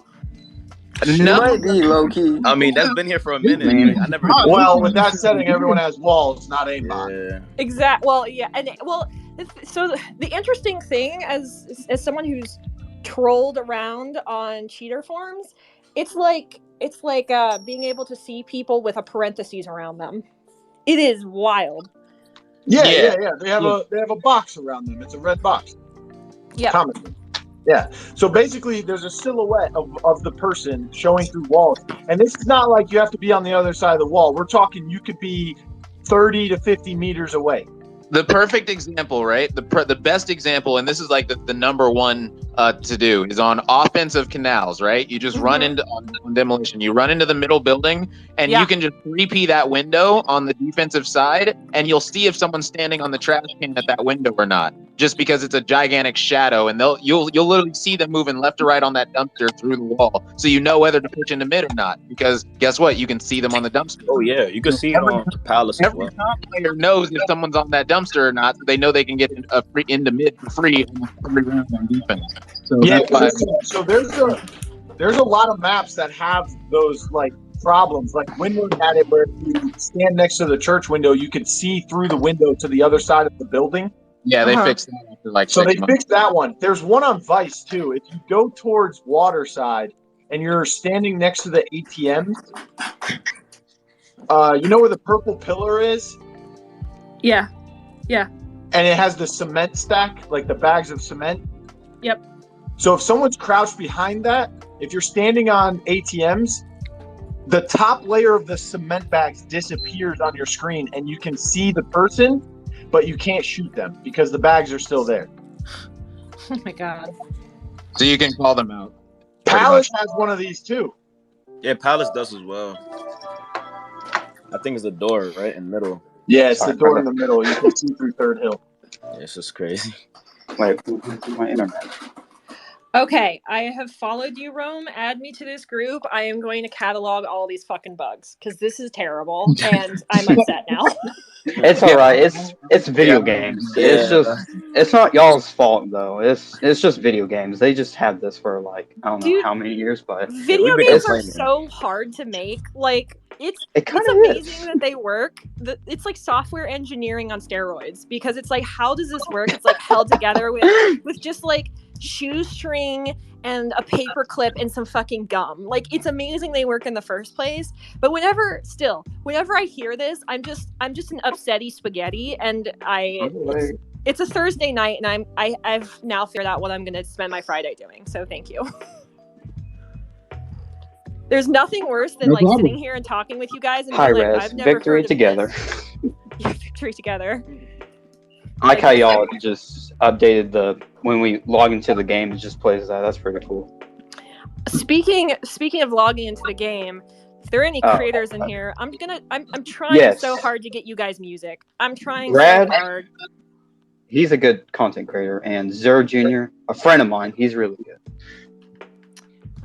No, might be low key. I mean, that's been here for a minute. I never. Well, with that setting, everyone has walls, not aimbot. Yeah. Exactly. Well, yeah, so the interesting thing, as someone who's trolled around on cheater forums, it's like being able to see people with a parentheses around them. It is wild. Yeah. They have a box around them. It's a red box. Yeah. Comment. Yeah. So basically, there's a silhouette of the person showing through walls. And this is not like you have to be on the other side of the wall. We're talking you could be 30 to 50 meters away. The perfect example, right? The best example, and this is like the number one to do, is on offensive canals, right? You just run into on demolition. You run into the middle building, and you can just 3P that window on the defensive side, and you'll see if someone's standing on the trash can at that window or not. Just because it's a gigantic shadow, and you'll literally see them moving left to right on that dumpster through the wall, so you know whether to push into mid or not. Because guess what? You can see them on the dumpster. Oh yeah, you can see it on the Palace as well. Every top player knows if someone's on that dumpster or not, so they know they can get into mid for free every round on defense. So Yeah, that's why. so there's a lot of maps that have those like problems. Like Windward had it where if you stand next to the church window, you could see through the window to the other side of the building. Yeah, they fixed that after like So 6 they months. fixed that one. There's one on Vice too. If you go towards Waterside and you're standing next to the ATMs, you know where the purple pillar is? Yeah. And it has the cement stack, like the bags of cement. Yep. So if someone's crouched behind that, if you're standing on ATMs, the top layer of the cement bags disappears on your screen and you can see the person, but you can't shoot them because the bags are still there. Oh my god. So you can call them out. Palace has one of these too. Yeah, Palace does as well. I think it's the door right in the middle. Yeah, it's the door in the middle. You can see through Third Hill. Yeah, it's just crazy. Wait, my internet. Okay, I have followed you, Rome. Add me to this group. I am going to catalog all these fucking bugs because this is terrible, and I'm upset now. It's all right. It's video games. Yeah. It's not y'all's fault though. It's just video games. They just had this for like I don't know Dude, how many years, but Video we've been games are complaining. so hard to make. Like it's kinda amazing is. that they work. It's like software engineering on steroids because it's like, how does this work? It's like held together with just like shoestring and a paper clip and some fucking gum. Like it's amazing they work in the first place. But whenever I hear this, I'm just an upsetty spaghetti, and it's a Thursday night, and I've now figured out what I'm going to spend my Friday doing. So thank you. There's nothing worse than sitting here and talking with you guys and being like, HiRez, I've never victory heard of together. this. Yeah, victory together. I like how y'all just updated when we log into the game, it just plays that. That's pretty cool. Speaking of logging into the game, if there are any creators in here, I'm trying so hard to get you guys music. I'm trying Brad, so hard. He's a good content creator, and Zero Jr., a friend of mine, he's really good.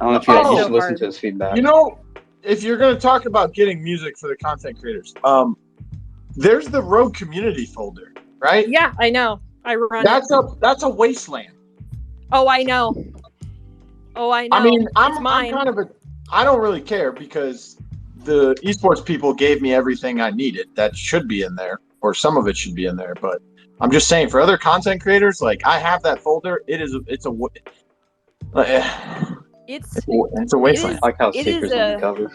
I don't know if you should listen to his feedback. You know, if you're going to talk about getting music for the content creators, there's the Rogue Community folder, right? Yeah, I know. I run. That's a wasteland. Oh, I know. I mean, I'm kind of I don't really care because the esports people gave me everything I needed. That should be in there, or some of it should be in there. But I'm just saying, for other content creators, like I have that folder. It's a wasteland. I like how Seeker's on the cover.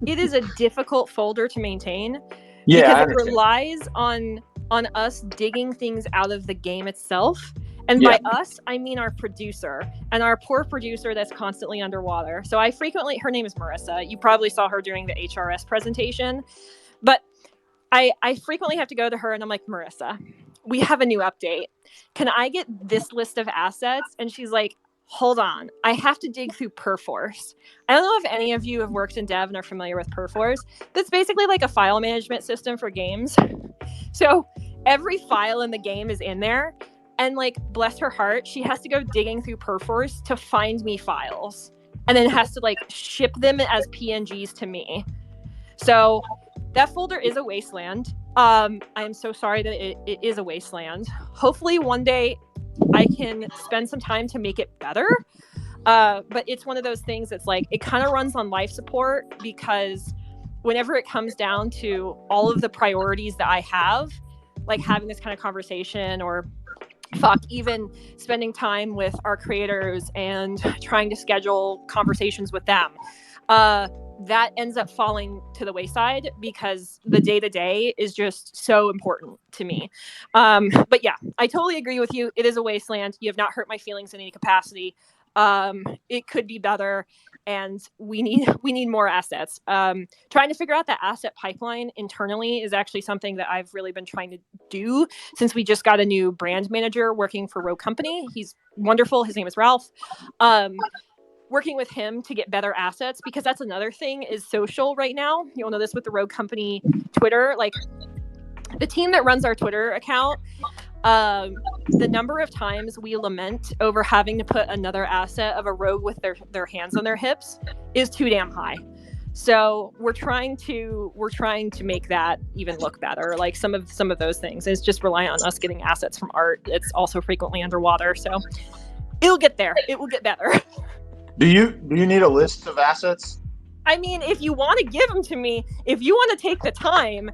It is a difficult folder to maintain. Yeah, because it relies on us digging things out of the game itself. And by us, I mean our producer, and our poor producer that's constantly underwater. So her name is Marissa. You probably saw her during the HRS presentation. But I frequently have to go to her and I'm like, Marissa, we have a new update. Can I get this list of assets? And she's like, hold on, I have to dig through Perforce. I don't know if any of you have worked in dev and are familiar with Perforce. That's basically like a file management system for games. So every file in the game is in there. And like, bless her heart, she has to go digging through Perforce to find me files. And then has to like ship them as PNGs to me. So that folder is a wasteland. I am so sorry that it is a wasteland. Hopefully one day I can spend some time to make it better. But it's one of those things that's like, it kind of runs on life support because whenever it comes down to all of the priorities that I have, like having this kind of conversation or even spending time with our creators and trying to schedule conversations with them, that ends up falling to the wayside because the day-to-day is just so important to me. But yeah, I totally agree with you. It is a wasteland. You have not hurt my feelings in any capacity. It could be better, and we need more assets. Trying to figure out that asset pipeline internally is actually something that I've really been trying to do since we just got a new brand manager working for Rogue Company. He's wonderful. His name is Ralph. Working with him to get better assets, because that's another thing is social right now. You'll know this with the Rogue Company Twitter. Like, the team that runs our Twitter account, the number of times we lament over having to put another asset of a rogue with their hands on their hips is too damn high. So we're trying to make that even look better. Like some of those things is just rely on us getting assets from art. It's also frequently underwater, so it'll get there. It will get better. Do you need a list of assets? I mean, if you want to give them to me, if you want to take the time,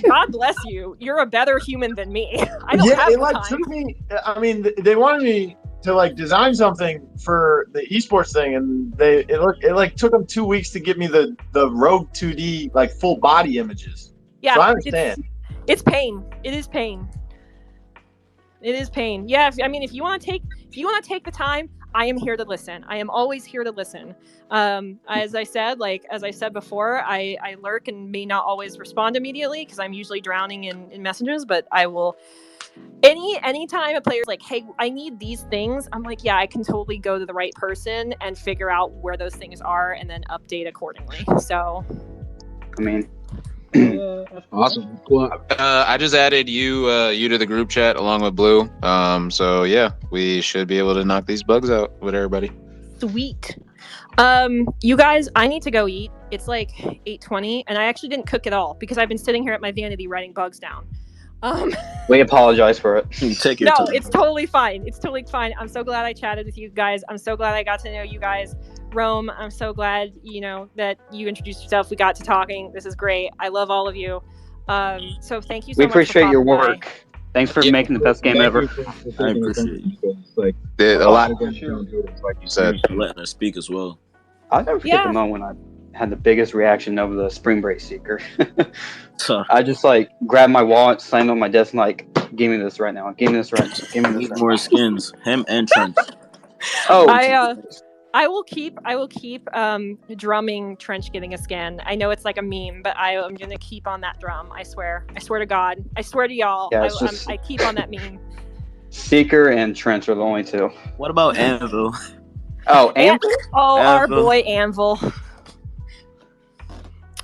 God bless you. You're a better human than me. I don't have the time. Took me. I mean, they wanted me to design something for the esports thing, and it took them 2 weeks to get me the Rogue 2D full body images. Yeah, so I understand. It's pain. It is pain. It is pain. Yeah, if you want to take the time, I am here to listen. I am always here to listen. As I said before, I lurk and may not always respond immediately because I'm usually drowning in messages, but I will. Anytime a player's like, hey, I need these things, I'm like, yeah, I can totally go to the right person and figure out where those things are and then update accordingly. So, I mean, awesome. Cool. I just added you to the group chat along with Blue. So yeah, we should be able to knock these bugs out with everybody. Sweet. You guys, I need to go eat. It's like 8:20, and I actually didn't cook at all because I've been sitting here at my vanity writing bugs down. We apologize for it. Take your time. No, it's totally fine. It's totally fine. I'm so glad I chatted with you guys. I'm so glad I got to know you guys. Rome, I'm so glad, that you introduced yourself. We got to talking. This is great. I love all of you. So thank you so much. We appreciate your work. By. Thanks for making the best game ever. I appreciate you. A lot of good like you said. Letting us speak as well. I'll never forget the moment when I had the biggest reaction over the Spring Break Seeker. I just grabbed my wallet, slammed on my desk, and give me this right now. Give me this right now. Give me this right more now. skins. Him and Trent. I will keep drumming Trench getting a skin. I know it's like a meme, but I am gonna keep on that drum. I swear to God. I swear to y'all. Yeah, I keep on that meme. Seeker and Trench are the only two. What about Anvil? Oh, Anvil? Our boy Anvil.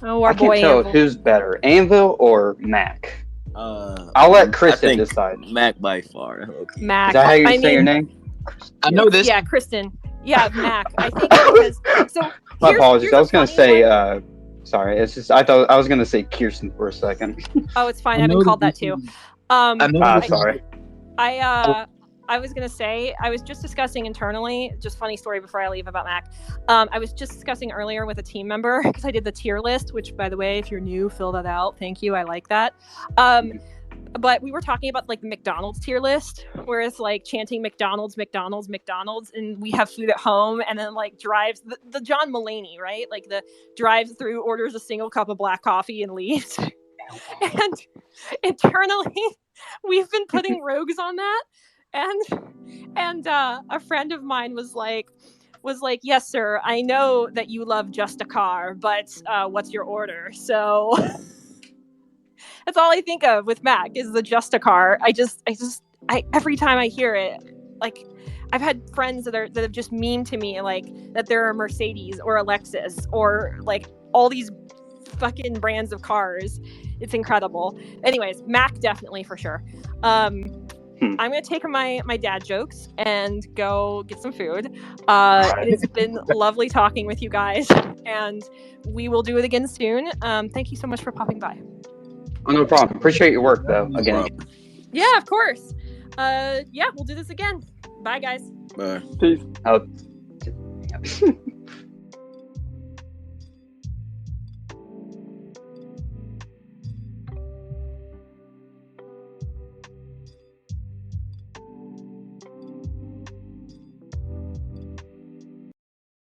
Oh, our boy Anvil. I can't tell who's better, Anvil or Mac. I'll let Kristen decide. Mac by far. Okay. Mac. Is that how you say your name? I know this. Yeah, Kristen. Yeah, Mac. I think because so. My apologies. I was gonna say. Sorry, it's just I thought I was gonna say Kirsten for a second. Oh, it's fine. I've been called that too. Sorry. I was gonna say I was just discussing internally. Just funny story before I leave about Mac. I was just discussing earlier with a team member because I did the tier list. Which, by the way, if you're new, fill that out. Thank you. I like that. But we were talking about the McDonald's tier list, where it's chanting McDonald's, and we have food at home, and then drives the John Mulaney, right? The drives through, orders a single cup of black coffee and leaves. And internally, we've been putting rogues on that, and a friend of mine was like, yes, sir, I know that you love just a car, but what's your order? So. That's all I think of with Mac is the just a car. I every time I hear it, I've had friends that have just memed to me that they're a Mercedes or a Lexus or all these fucking brands of cars. It's incredible. Anyways, Mac definitely for sure. I'm gonna take my dad jokes and go get some food. It's been lovely talking with you guys, and we will do it again soon. Thank you so much for popping by. Oh, no problem. Appreciate your work, though, again. Yeah, of course. We'll do this again. Bye, guys. Bye. Peace.